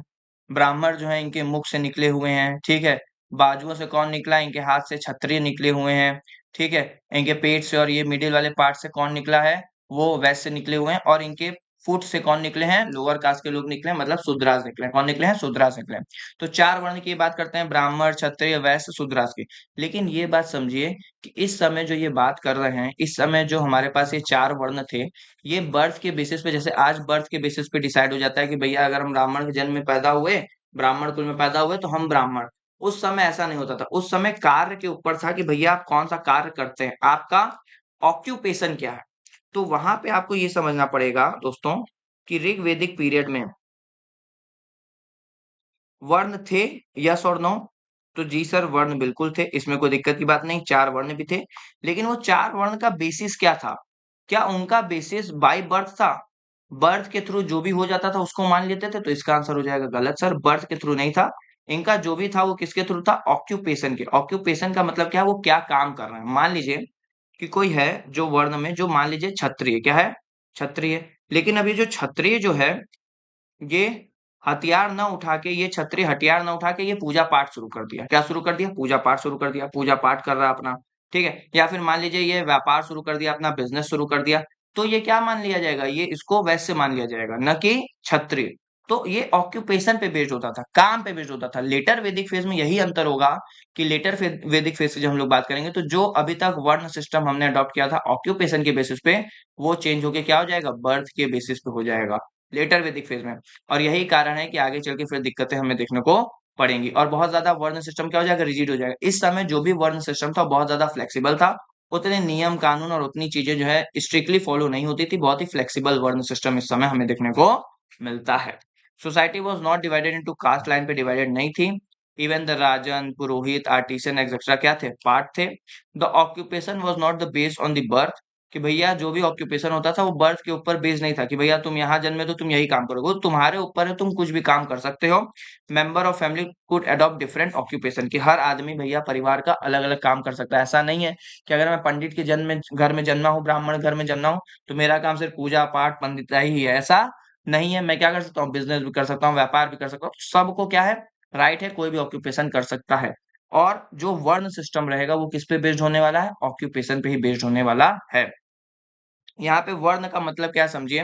ब्राह्मण जो है इनके मुख से निकले हुए हैं, ठीक है। बाजुओं से कौन निकला, इनके हाथ से क्षत्रिय निकले हुए हैं, ठीक है। इनके पेट से और ये मिडिल वाले पार्ट से कौन निकला है, वो वैश्य निकले हुए हैं। और इनके फुट से कौन निकले हैं, लोअर कास्ट के लोग निकले हैं, मतलब शूद्रास निकले हैं। कौन निकले हैं, शूद्रास निकले हैं। तो 4 वर्ण की बात करते हैं, ब्राह्मण, क्षत्रिय, वैश्य, शूद्रास की। लेकिन ये बात समझिए कि इस समय जो ये बात कर रहे हैं, इस समय जो हमारे पास ये 4 वर्ण थे, ये बर्थ के बेसिस पे, जैसे आज बर्थ के बेसिस पे डिसाइड हो जाता है कि भैया अगर हम ब्राह्मण के जन्म में पैदा हुए, ब्राह्मण कुल में पैदा हुए, तो हम ब्राह्मण। उस समय ऐसा नहीं होता था, उस समय कार्य के ऊपर था कि भैया आप कौन सा कार्य करते हैं, आपका ऑक्यूपेशन क्या है। तो वहां पे आपको ये समझना पड़ेगा दोस्तों कि ऋग्वेदिक पीरियड में वर्ण थे, यस और नो। तो जी सर वर्ण बिल्कुल थे, इसमें कोई दिक्कत की बात नहीं, 4 वर्ण भी थे। लेकिन वो 4 वर्ण का बेसिस क्या था, क्या उनका बेसिस बाय बर्थ था, बर्थ के थ्रू जो भी हो जाता था उसको मान लेते थे, तो इसका आंसर हो जाएगा गलत सर, बर्थ के थ्रू नहीं था। इनका जो भी था वो किसके थ्रू था, ऑक्यूपेशन के। ऑक्यूपेशन का मतलब क्या है, वो क्या काम कर रहे हैं। मान लीजिए कि कोई है जो वर्ण में, जो मान लीजिए क्षत्रिय, क्या है, क्षत्रिय। लेकिन अभी जो क्षत्रिय जो है, ये हथियार न उठा के, ये क्षत्रिय हथियार न उठा के ये पूजा पाठ शुरू कर दिया। क्या शुरू कर दिया, पूजा पाठ शुरू कर दिया, पूजा पाठ कर रहा है अपना, ठीक है। या फिर मान लीजिए ये व्यापार शुरू कर दिया, अपना बिजनेस शुरू कर दिया, तो ये क्या मान लिया जाएगा, ये इसको वैश्य मान लिया जाएगा, न कि क्षत्रिय। तो ये ऑक्यूपेशन पे बेस्ड होता था, काम पे बेस्ड होता था। लेटर वैदिक फेज में यही अंतर होगा कि लेटर वैदिक फेज से जब हम लोग बात करेंगे, तो जो अभी तक वर्ण सिस्टम हमने अडॉप्ट किया था ऑक्यूपेशन के बेसिस पे, वो चेंज होके क्या हो जाएगा, बर्थ के बेसिस पे हो जाएगा लेटर वैदिक फेज में। और यही कारण है कि आगे चल के फिर दिक्कतें हमें देखने को पड़ेंगी और बहुत ज्यादा वर्ण सिस्टम क्या हो जाएगा, रिजिड हो जाएगा। इस समय जो भी वर्ण सिस्टम था बहुत ज्यादा फ्लेक्सिबल था, उतने नियम कानून और उतनी चीजें जो है स्ट्रिक्टली फॉलो नहीं होती थी। बहुत ही फ्लेक्सिबल वर्ण सिस्टम इस समय हमें देखने को मिलता है। Society was not divided into caste line पे डिवाइडेड नहीं थी। Even the rajan, purohit, artisan etcetera क्या थे, पार्ट थे। The occupation was not the based on the birth, कि भैया जो भी ऑक्यूपेशन होता था वो बर्थ के ऊपर बेस्ड नहीं था कि भैया तुम यहाँ जन्मे तो तुम यही काम करोगे, वो तुम्हारे ऊपर है, तुम कुछ भी काम कर सकते हो। Member of family could adopt different occupation, कि हर आदमी भैया परिवार का अलग अलग काम कर सकता है। ऐसा नहीं है कि अगर मैं पंडित के जन्म में घर में जन्मा हूँ, ब्राह्मण घर में जन्मा हूँ, तो मेरा काम सिर्फ पूजा पाठ पंडिताई ही है, ऐसा नहीं है। मैं क्या कर सकता हूँ, बिजनेस भी कर सकता हूँ, व्यापार भी कर सकता हूँ। सबको क्या है, राइट है, कोई भी ऑक्यूपेशन कर सकता है। और जो वर्ण सिस्टम रहेगा वो किस पे बेस्ड होने वाला है, ऑक्यूपेशन पे ही बेस्ड होने वाला है। यहाँ पे वर्ण का मतलब क्या समझिए,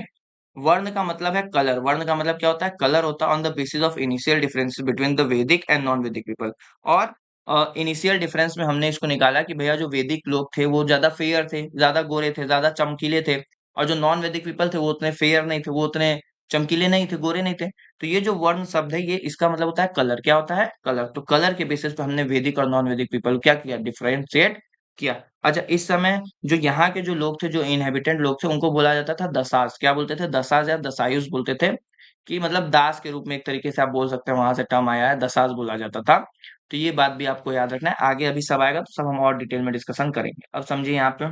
वर्ण का मतलब है कलर। वर्ण का मतलब क्या होता है, कलर होता है on the basis of initial difference between the वैदिक एंड नॉन वैदिक पीपल। और इनिशियल डिफरेंस में हमने इसको निकाला कि भैया जो वैदिक लोग थे वो ज्यादा फेयर थे, ज्यादा गोरे थे, ज्यादा चमकीले थे। और जो नॉन वैदिक पीपल थे वो उतने फेयर नहीं थे, वो उतने चमकीले नहीं थे, गोरे नहीं थे। तो ये जो वर्ण शब्द है, ये इसका मतलब होता है कलर। क्या होता है, कलर। तो कलर के बेसिस पे हमने वैदिक और नॉन वैदिक पीपल क्या किया, डिफरेंशिएट किया। अच्छा इस समय जो यहाँ के जो लोग थे, जो इनहेबिटेंट लोग थे, उनको बोला जाता था दसास। क्या बोलते थे, दसास या दसायुस बोलते थे, कि मतलब दास के रूप में एक तरीके से आप बोल सकते हैं, वहां से टर्म आया है, दसास बोला जाता था। तो ये बात भी आपको याद रखना है, आगे अभी सब आएगा तो सब हम और डिटेल में डिस्कशन करेंगे। अब समझिए यहाँ पे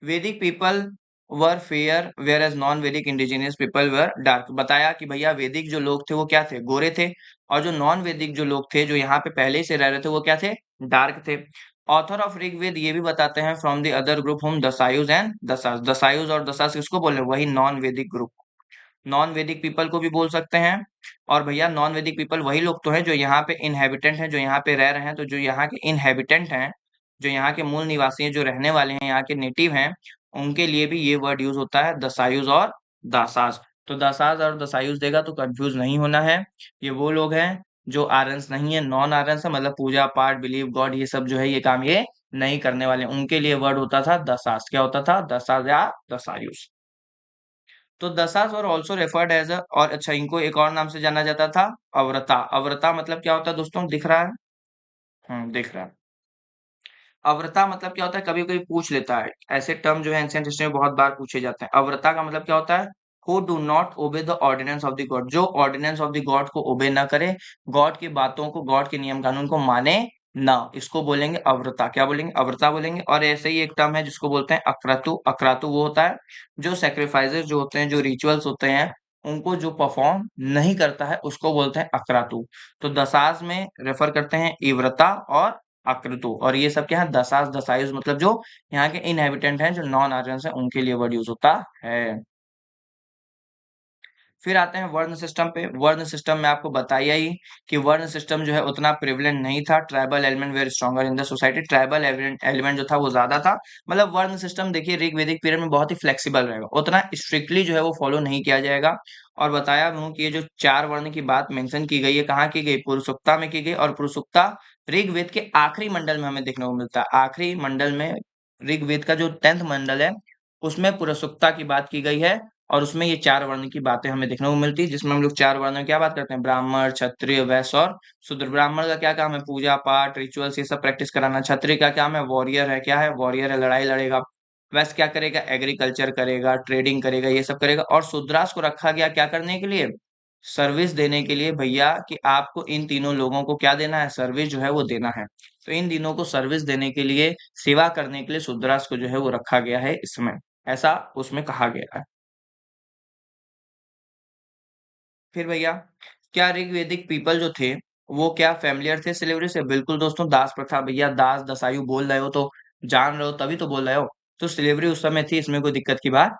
Vedic people were fair whereas non Vedic indigenous people were dark. बताया कि भैया वैदिक जो लोग थे वो क्या थे, गोरे थे, और जो नॉन वैदिक जो लोग थे जो यहाँ पे पहले से रह रहे थे वो क्या थे, डार्क थे। ऑथर ऑफ ऋग्वेद ये भी बताते हैं from the other group home दसायुज एंड दसास। दसायुज और दसास किसको बोल रहे हैं, वही नॉन वैदिक ग्रुप, नॉन वैदिक पीपल को भी बोल सकते हैं। और भैया नॉन वैदिक पीपल वही लोग तो हैं जो यहाँ पे इनहेबिटेंट हैं, जो यहाँ पे रह रहे हैं। तो जो यहाँ के इनहेबिटेंट हैं, जो यहाँ के मूल निवासी हैं, जो रहने वाले हैं, यहाँ के नेटिव हैं, उनके लिए भी ये वर्ड यूज होता है दसायुज और दासाज। तो दासाज और दसायुज देगा तो कंफ्यूज नहीं होना है। ये वो लोग हैं जो आर्यंस नहीं है, नॉन आर्यंस है, मतलब पूजा पाठ बिलीव गॉड ये सब जो है ये काम ये नहीं करने वाले, उनके लिए वर्ड होता था दसास। क्या होता था, दसास या दसायुज। तो दसास और ऑल्सो रेफर्ड एज अ, और अच्छा इनको एक और नाम से जाना जाता था, अवरता। अवरता मतलब क्या होता है दोस्तों, दिख रहा है, दिख रहा है। अव्रता मतलब क्या होता है, कभी कभी पूछ लेता है, ऐसे टर्म जो है एंशिएंट हिस्ट्री में बहुत बार पूछे जाते हैं। अव्रता का मतलब क्या होता है, who do not obey the ordinance of the god, जो ऑर्डिनेंस ऑफ द गॉड को ओबे ना करे, गॉड की बातों को, गॉड के नियम कानून को माने ना, इसको बोलेंगे अव्रता। क्या बोलेंगे, अव्रता बोलेंगे। और ऐसे ही एक टर्म है जिसको बोलते हैं अक्रातु। अक्रातु वो होता है जो सेक्रीफाइसेस जो होते हैं, जो रिचुअल्स होते हैं, उनको जो परफॉर्म नहीं करता है उसको बोलते हैं अक्रातु। तो दसास में रेफर करते हैं इव्रता और आकृतु, और ये सब क्या है, दसास दसायुज, मतलब जो यहाँ के इनहेबिटेंट हैं, जो नॉन आर्यंस हैं, उनके लिए वर्ड यूज होता है। फिर आते हैं वर्ण सिस्टम पे। वर्ण सिस्टम में आपको बताया ही कि वर्ण सिस्टम जो है उतना प्रिविलेंट नहीं था, tribal element were stronger in the society. Tribal element जो था वो ज्यादा था। मतलब वर्ण सिस्टम देखिए ऋग वैदिक पीरियड में बहुत ही फ्लेक्सिबल रहेगा, उतना स्ट्रिक्टली जो है वो फॉलो नहीं किया जाएगा। और बताया हूँ कि ये जो चार वर्ण की बात मेंशन की गई है, कहाँ की गई, पुरुषोक्ता में की गई। और पुरुषोक्ता ऋग्वेद के आखिरी मंडल में हमें देखने को मिलता है। आखिरी मंडल में ऋग्वेद का जो 10th मंडल है उसमें पुरुषोक्ता की बात की गई है, और उसमें ये चार वर्ण की बातें हमें देखने को मिलती है, जिसमें हम लोग चार वर्णों में क्या बात करते हैं, ब्राह्मण क्षत्रिय वैश्य और शूद्र। ब्राह्मण का क्या काम है, पूजा पाठ रिचुअल्स ये सब प्रैक्टिस कराना। क्षत्रिय का काम है, वॉरियर है, क्या है, वॉरियर है, लड़ाई लड़ेगा। वैश्य क्या करेगा, एग्रीकल्चर करेगा, ट्रेडिंग करेगा, ये सब करेगा। और शूद्रास को रखा गया क्या करने के लिए, सर्विस देने के लिए भैया, कि आपको इन तीनों लोगों को क्या देना है, सर्विस जो है वो देना है। तो इन तीनों को सर्विस देने के लिए, सेवा करने के लिए शूद्रास को जो है वो रखा गया है इसमें, ऐसा उसमें कहा गया है। फिर भैया क्या ऋग्वेदिक पीपल जो थे वो क्या फेमिलियर थे स्लेवरी से, बिल्कुल दोस्तों। दास प्रथा, भैया दास दसायु बोल रहे हो तो जान रहे हो तभी तो बोल रहे हो। तो स्लेवरी उस समय थी, इसमें कोई दिक्कत की बात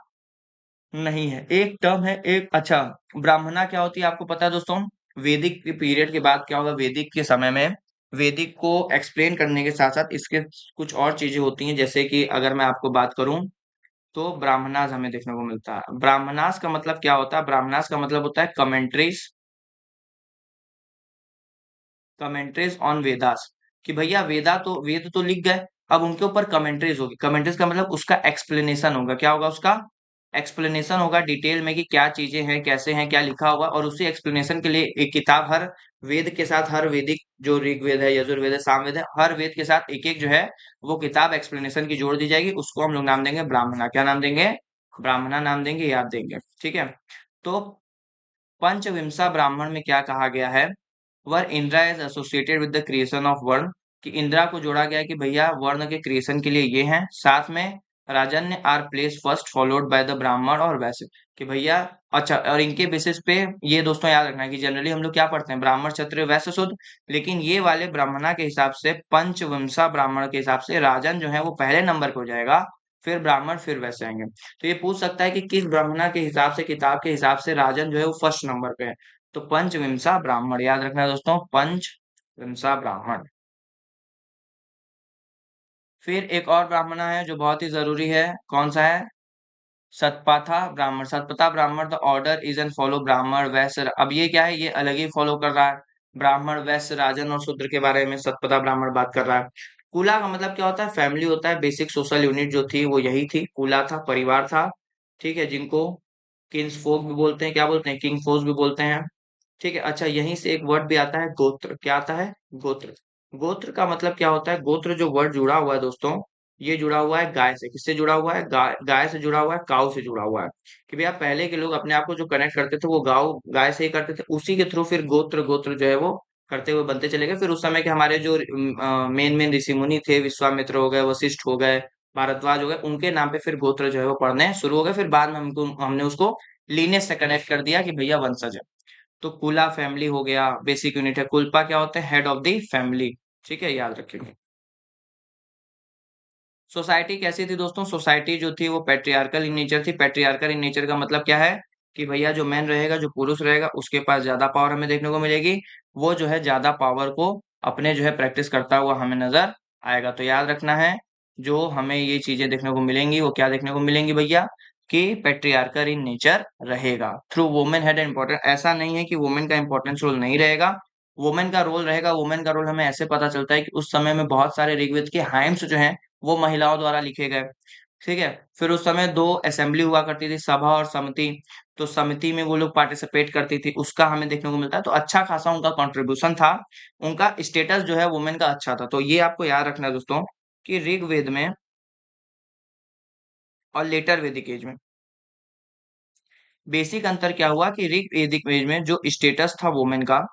नहीं है। एक टर्म है एक, अच्छा ब्राह्मणा क्या होती है आपको पता है दोस्तों। वैदिक के पीरियड के बाद क्या होगा, वैदिक के समय में वैदिक को एक्सप्लेन करने के साथ साथ इसके कुछ और चीजें होती हैं, जैसे कि अगर मैं आपको बात करूं तो ब्राह्मणास हमें देखने को मिलता है। ब्राह्मणास का मतलब क्या होता है, ब्राह्मणास का मतलब होता है कमेंट्रीज, कमेंट्रीज ऑन वेदास। कि भैया वेदा तो वेद तो लिख गए, अब उनके ऊपर कमेंट्रीज होगी। कमेंट्रीज का मतलब उसका एक्सप्लेनेशन होगा, क्या होगा उसका एक्सप्लेनेशन होगा डिटेल में, कि क्या चीजें हैं, कैसे हैं, क्या लिखा होगा। और उसी एक्सप्लेनेशन के लिए एक किताब हर वेद के साथ, हर वैदिक जो ऋग्वेद है, यजुर्वेद है, सामवेद है, हर वेद के साथ एक एक जो है वो किताब एक्सप्लेनेशन की जोड़ दी जाएगी। उसको हम लोग नाम देंगे ब्राह्मणा। क्या नाम देंगे, ब्राह्मणा नाम देंगे, याद देंगे, ठीक है। तो पंचविंशा ब्राह्मण में क्या कहा गया है, where Indra is associated with the creation of varna. कि इंद्रा को जोड़ा गया है कि भैया वर्ण के क्रिएशन के लिए ये हैं। साथ में Rajanya are place first followed by the Brahmana और वैश्य। कि भैया अच्छा, और इनके बेसिस पे ये दोस्तों याद रखना है कि जनरली हम लोग क्या पढ़ते हैं, ब्राह्मण क्षत्रिय वैश्य शूद्र, लेकिन ये वाले ब्राह्मणा के हिसाब से, पंचवंशा ब्राह्मण के हिसाब से राजन जो है वो पहले नंबर पे हो जाएगा, फिर ब्राह्मण, फिर वैश्य आएंगे। तो ये पूछ सकता है कि किस ब्राह्मणा के हिसाब से, किताब के हिसाब से राजन जो है वो फर्स्ट नंबर पे है। तो पंचविंशा ब्राह्मण याद रखना है दोस्तों, पंचविंशा ब्राह्मण। फिर एक और ब्राह्मण है जो बहुत ही जरूरी है, कौन सा है, सतपाथा ब्राह्मण। सतपथा ब्राह्मण, the order is an follow ब्राह्मण वैश्य। अब ये क्या है, ये अलग ही फॉलो कर रहा है, ब्राह्मण वैश्य राजन और शूद्र के बारे में सतपथा ब्राह्मण बात कर रहा है। कुला का मतलब क्या होता है, फैमिली होता है। बेसिक सोशल यूनिट जो थी वो यही थी, कुला था, परिवार था, ठीक है, जिनको किंग्स फोक भी बोलते हैं, क्या बोलते हैं, किंग फोर्स भी बोलते हैं, ठीक है। अच्छा यहीं से एक वर्ड भी आता है गोत्र। क्या आता है, गोत्र। गोत्र का मतलब क्या होता है, गोत्र जो वर्ड जुड़ा हुआ है दोस्तों, ये जुड़ा हुआ है गाय से। किससे जुड़ा हुआ है, गाय से जुड़ा हुआ है, काऊ से जुड़ा हुआ है। कि भैया पहले के लोग अपने आप को जो कनेक्ट करते थे वो गाय से ही करते थे, उसी के थ्रू फिर गोत्र गोत्र जो है वो करते हुए बनते चले गए। फिर उस समय के हमारे जो मेन मेन ऋषि मुनि थे, विश्वामित्र हो गए, वशिष्ठ हो गए, भारद्वाज हो गए, उनके नाम पे फिर गोत्र जो है वो पढ़ने शुरू हो गए। फिर बाद में हमने उसको लीनियज से कनेक्ट कर दिया कि भैया वंशज है। तो कुला फैमिली हो गया, बेसिक यूनिट है। कुलपा क्या होते हैं? Head of the family. ठीक है, याद रखिएगा। सोसाइटी कैसी थी दोस्तों? सोसाइटी जो थी वो पेट्रियार्कल इन नेचर थी। पेट्रियार्कल इन नेचर का मतलब क्या है? कि भैया जो मैन रहेगा, जो पुरुष रहेगा, उसके पास ज्यादा पावर हमें देखने को मिलेगी। वो जो है ज्यादा पावर को अपने जो है प्रैक्टिस करता हुआ हमें नजर आएगा। तो याद रखना है, जो हमें ये चीजें देखने को मिलेंगी वो क्या देखने को मिलेंगी भैया? कि पेट्रियार्कल इन नेचर रहेगा। थ्रू वुमेन हैड इंपॉर्टेंट, ऐसा नहीं है कि वुमेन का इंपॉर्टेंस रोल नहीं रहेगा। वुमेन का रोल रहेगा। वुमेन का रोल हमें ऐसे पता चलता है कि उस समय में बहुत सारे ऋग्वेद के हाइम्स जो हैं वो महिलाओं द्वारा लिखे गए। ठीक है। फिर उस समय दो असेंबली हुआ करती थी, सभा और समिति। तो समिति में वो लोग पार्टिसिपेट करती थी, उसका हमें देखने को मिलता है। तो अच्छा खासा उनका कंट्रीब्यूशन था। उनका स्टेटस जो है वुमेन का अच्छा था। तो ये आपको याद रखना है दोस्तों, कि ऋग्वेद में और लेटर वैदिक एज में बेसिक अंतर क्या हुआ? कि ऋग वैदिक एज में जो स्टेटस था वुमेन का,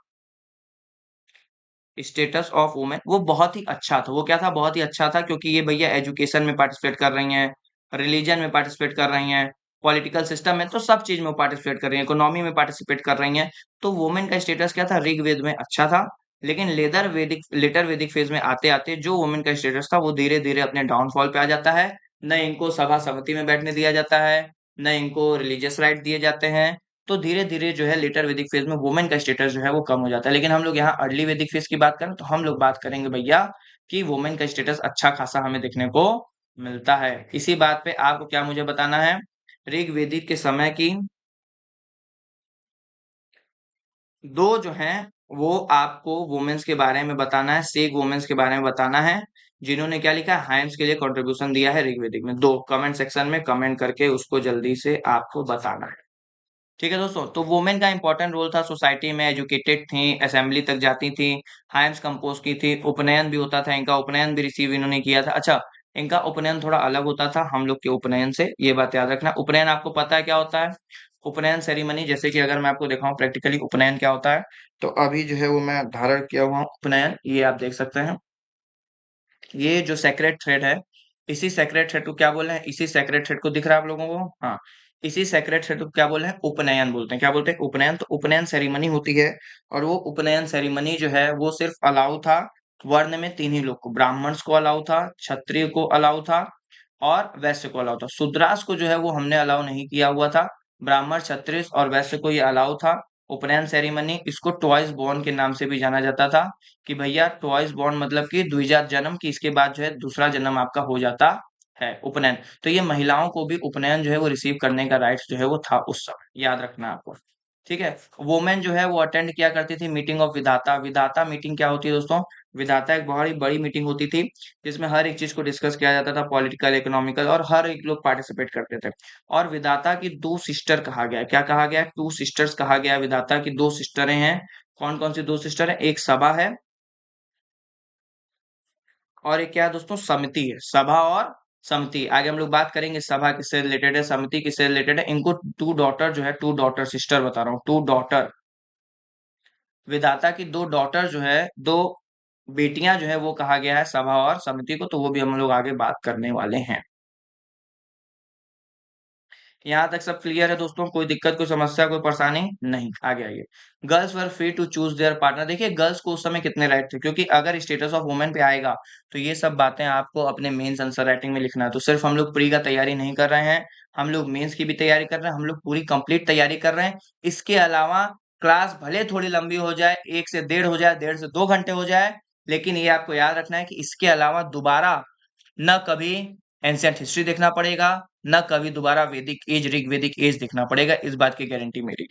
स्टेटस ऑफ वुमेन वो बहुत ही अच्छा था। वो क्या था? बहुत ही अच्छा था, क्योंकि ये भैया एजुकेशन में पार्टिसिपेट कर रही हैं, रिलीजन में पार्टिसिपेट कर रही हैं, पॉलिटिकल सिस्टम में, तो सब चीज में पार्टिसिपेट कर रही हैं, इकोनॉमी में पार्टिसिपेट कर रही हैं। तो वुमेन का स्टेटस क्या था? ऋग्वेद में अच्छा था। लेकिन लेटर वैदिक फेज में आते आते जो वुमेन का स्टेटस था वो धीरे धीरे अपने डाउनफॉल पे आ जाता है। न इनको सभा समिति में बैठने दिया जाता है, न इनको रिलीजियस राइट दिए जाते हैं। तो धीरे धीरे जो है लेटर वैदिक फेज में वुमेन का स्टेटस जो है वो कम हो जाता है। लेकिन हम लोग यहाँ अर्ली वैदिक फेज की बात करें तो हम लोग बात करेंगे भैया कि वुमेन का स्टेटस अच्छा खासा हमें देखने को मिलता है। इसी बात पे आपको क्या मुझे बताना है? ऋग वैदिक के समय की दो जो हैं वो आपको वुमेन्स के बारे में बताना है, सेग वुमेन्स के बारे में बताना है, जिन्होंने क्या लिखा है? हाइम्स के लिए कंट्रीब्यूशन दिया है ऋग्वेदिक में। दो कमेंट सेक्शन में कमेंट करके उसको जल्दी से आपको बताना है। ठीक है दोस्तों, तो वुमेन का इंपॉर्टेंट रोल था। सोसाइटी में एजुकेटेड थी, असेंबली तक जाती थी, हाइम्स कंपोज की थी, उपनयन भी होता था इनका, उपनयन भी रिसीव इन्होंने किया था। अच्छा, इनका उपनयन थोड़ा अलग होता था हम लोग के उपनयन से, ये बात याद रखना। उपनयन आपको पता है क्या होता है? उपनयन सेरेमनी, जैसे कि अगर मैं आपको दिखाऊं प्रैक्टिकली उपनयन क्या होता है, तो अभी जो है वो मैं धारण किया हुआ हूं उपनयन, ये आप देख सकते हैं। ये जो सेक्रेट थ्रेड है, इसी सेक्रेट थ्रेड को क्या बोल रहे हैं? इसी सेक्रेट थ्रेड को दिख रहा है आप लोगों को? हाँ, इसी सेक्रेट थ्रेड को क्या बोल रहे हैं? उपनयन बोलते हैं। क्या बोलते हैं? उपनयन। तो उपनयन सेरेमनी होती है, और वो उपनयन सेरेमनी जो है वो सिर्फ अलाउ था वर्ण में तीन ही लोग को। ब्राह्मण्स को अलाउ था, क्षत्रिय को अलाउ था, और वैश्य को अलाउ था। शूद्रास को जो है वो हमने अलाउ नहीं किया हुआ था। ब्राह्मण, क्षत्रिय और वैश्य को ये अलाउ था। उपनयन सेरेमनी, इसको ट्वाइस बॉर्न के नाम से भी जाना जाता था। कि भैया ट्वाइस बॉर्न मतलब कि द्विजात जन्म, की इसके बाद जो है दूसरा जन्म आपका हो जाता है उपनयन। तो ये महिलाओं को भी उपनयन जो है वो रिसीव करने का राइट्स जो है वो था उस समय, याद रखना आपको। ठीक है। वुमेन जो है वो अटेंड किया करती थी मीटिंग ऑफ विधाता। विधाता मीटिंग क्या होती है दोस्तों? विधाता एक बहुत ही बड़ी मीटिंग होती थी, जिसमें हर एक चीज को डिस्कस किया जाता था, पॉलिटिकल, इकोनॉमिकल, और हर एक लोग पार्टिसिपेट करते थे। और विधाता की दो सिस्टर कहा गया है। क्या कहा गया है? टू सिस्टर्स कहा गया है। विधाता की दो सिस्टरें हैं। कौन कौन सी दो सिस्टर है? एक सभा है, और एक क्या है दोस्तों? समिति है। सभा और समिति, आगे हम लोग बात करेंगे सभा किससे रिलेटेड है, समिति किससे रिलेटेड है। इनको टू डॉटर जो है, टू डॉटर, सिस्टर बता रहा हूँ, टू डॉटर। विधाता की दो डॉटर जो है, दो बेटियां जो है वो कहा गया है सभा और समिति को। तो वो भी हम लोग आगे बात करने वाले हैं। यहाँ तक सब क्लियर है दोस्तों? कोई दिक्कत, कोई समस्या, कोई परेशानी नहीं? आगे आइए। Girls were free to choose their partner. देखिए गर्ल्स को उस समय कितने राइट थे, क्योंकि अगर स्टेटस ऑफ वुमेन पे आएगा तो ये सब बातें आपको अपने मेंस आंसर राइटिंग में लिखना है। तो सिर्फ हम लोग प्री का तैयारी नहीं कर रहे हैं, हम लोग मेंस की भी तैयारी कर रहे हैं, हम लोग पूरी कंप्लीट तैयारी कर रहे हैं। इसके अलावा क्लास भले थोड़ी लंबी हो जाए, 1 से 1.5 हो जाए, 1.5 से 2 घंटे हो जाए, लेकिन ये आपको याद रखना है कि इसके अलावा दोबारा न कभी एंशियंट हिस्ट्री देखना पड़ेगा, न कभी दोबारा वैदिक एज, ऋग वैदिक एज देखना पड़ेगा। इस बात की गारंटी मेरी।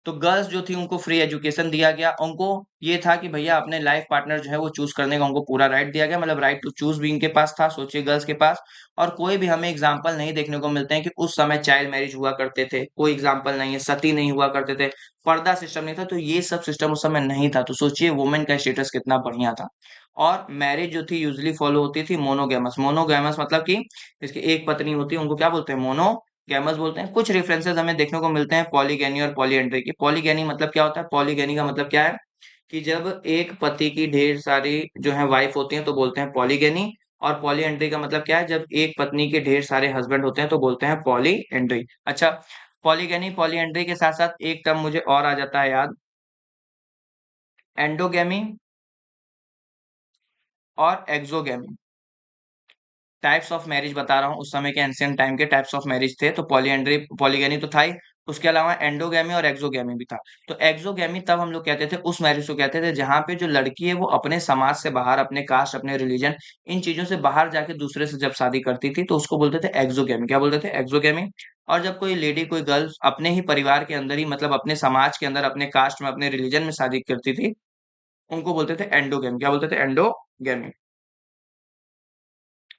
तो गर्ल्स जो थी उनको फ्री एजुकेशन दिया गया। उनको ये था कि भैया अपने लाइफ पार्टनर जो है वो चूज करने का उनको पूरा राइट दिया गया, मतलब राइट टू चूज भी इनके पास था। सोचिए गर्ल्स के पास। और कोई भी हमें एग्जाम्पल नहीं देखने को मिलते हैं कि उस समय चाइल्ड मैरिज हुआ करते थे, कोई एग्जाम्पल नहीं है। सती नहीं हुआ करते थे, पर्दा सिस्टम नहीं था, तो ये सब सिस्टम उस समय नहीं था। तो सोचिए वुमेन का स्टेटस कितना बढ़िया था। और मैरिज जो थी यूजली फॉलो होती थी मोनोगैमस। मोनोगैमस मतलब कि इसकी एक पत्नी होती है, उनको क्या बोलते हैं? मोनोगैमस बोलते हैं। कुछ रेफरेंसेस हमें देखने को मिलते हैं पॉलीगैनी और पॉलीएंड्री की। पॉलीगैनी मतलब क्या होता है? पॉलीगैनी का मतलब क्या है? कि जब एक पति की ढेर सारी जो है वाइफ होती हैं तो बोलते हैं पॉलीगैनी। और पॉलीएंड्री का मतलब क्या है, जब एक पत्नी के ढेर सारे हस्बैंड होते हैं तो बोलते हैं पॉलीएंड्री। अच्छा, पॉलीगैनी पॉलीएंड्री के साथ साथ एक टर्म मुझे और आ जाता है याद, एंडोगैमी और एक्सोगैमी। टाइप्स ऑफ मैरिज बता रहा हूँ, उस समय के एंशियंट टाइम के टाइप्स ऑफ मैरिज थे, तो पॉलीएंड्री पॉलीगैनी तो था ही, उसके अलावा एंडोगैमी और एक्सोगैमी भी था। तो एक्सोगैमी तब हम लोग कहते थे, उस मैरिज को कहते थे जहां पे जो लड़की है वो अपने समाज से बाहर, अपने कास्ट, अपने रिलीजन, इन चीजों से बाहर जाके दूसरे से जब शादी करती थी तो उसको बोलते थे एक्सोगैमी। क्या बोलते थे? एक्सोगैमी। और जब कोई लेडी, कोई गर्ल अपने ही परिवार के अंदर ही, मतलब अपने समाज के अंदर, अपने कास्ट में, अपने रिलीजन में शादी करती थी, उनको बोलते थे एंडोगैमी। क्या बोलते थे? एंडोगैमी।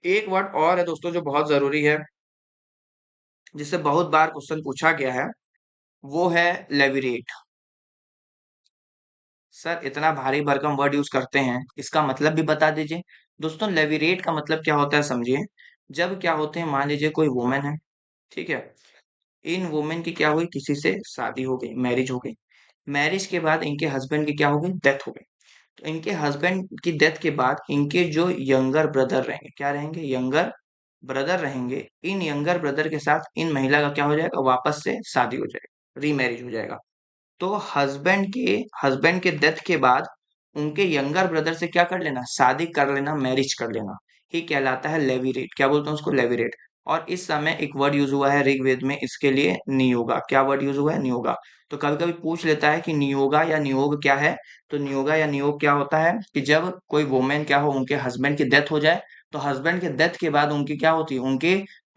एक वर्ड और है दोस्तों जो बहुत जरूरी है, जिससे बहुत बार क्वेश्चन पूछा गया है, वो है लेविरेट। सर इतना भारी भरकम वर्ड यूज करते हैं, इसका मतलब भी बता दीजिए। दोस्तों लेविरेट का मतलब क्या होता है समझिए। जब क्या होते हैं, मान लीजिए कोई वुमेन है, ठीक है, इन वुमेन की क्या हुई, किसी से शादी हो गई, मैरिज हो गई। मैरिज के बाद इनके हस्बैंड की क्या हो गई, डेथ हो गई। तो इनके हस्बैंड की डेथ के बाद इनके जो यंगर ब्रदर रहेंगे, क्या रहेंगे, यंगर ब्रदर रहेंगे, इन यंगर ब्रदर के साथ इन महिला का क्या हो जाएगा, वापस से शादी हो जाएगा, रीमैरिज हो जाएगा। तो हस्बैंड के डेथ के बाद उनके यंगर ब्रदर से क्या कर लेना, शादी कर लेना, मैरिज कर लेना, ही कहलाता है लेविरेट। क्या बोलते हैं उसको, लेविरेट। और इस समय एक वर्ड यूज हुआ है ऋग्वेद में इसके लिए, नियोगा। क्या वर्ड यूज हुआ है, नियोगा। तो कभी कभी पूछ लेता है कि नियोगा या नियोग क्या है। तो नियोगा या नियोग क्या होता है कि जब कोई वुमेन क्या हो, उनके हस्बैंड की डेथ हो जाए, तो हस्बैंड के डेथ के बाद उनकी क्या होती है,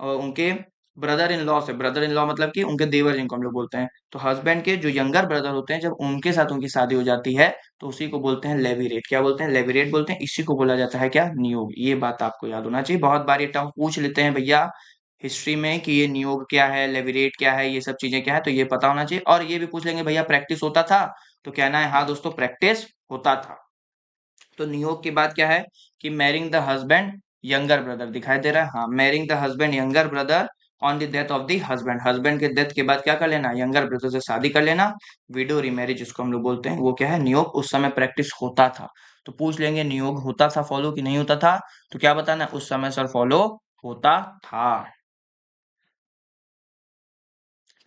उनके ब्रदर इन लॉ से, ब्रदर इन लॉ मतलब कि उनके देवर जिनको हम लोग बोलते हैं, तो हस्बैंड के जो यंगर ब्रदर होते हैं, जब उनके साथ उनकी शादी हो जाती है, तो उसी को बोलते हैं लेविरेट। क्या बोलते हैं, लेविरेट बोलते हैं। इसी को बोला जाता है क्या, नियोग। ये बात आपको याद होना चाहिए, बहुत बार ये टर्म पूछ लेते हैं भैया हिस्ट्री में कि ये नियोग क्या है, लेविरेट क्या है, ये सब चीजें क्या है, तो ये पता होना चाहिए। और ये भी पूछ लेंगे भैया प्रैक्टिस होता था, तो कहना है हाँ दोस्तों प्रैक्टिस होता था। तो नियोग के बाद क्या है कि marrying the husband younger brother, दिखाई दे रहा है, हाँ, marrying the husband younger brother on the death of the husband, husband के डेथ के बाद क्या कर लेना, यंगर ब्रदर से शादी कर लेना, विडो रीमैरिज जिसको हम लोग बोलते हैं, वो क्या है, नियोग। उस समय प्रैक्टिस होता था। तो पूछ लेंगे नियोग होता था फॉलो कि नहीं होता था, तो क्या बताना, उस समय सर फॉलो होता था।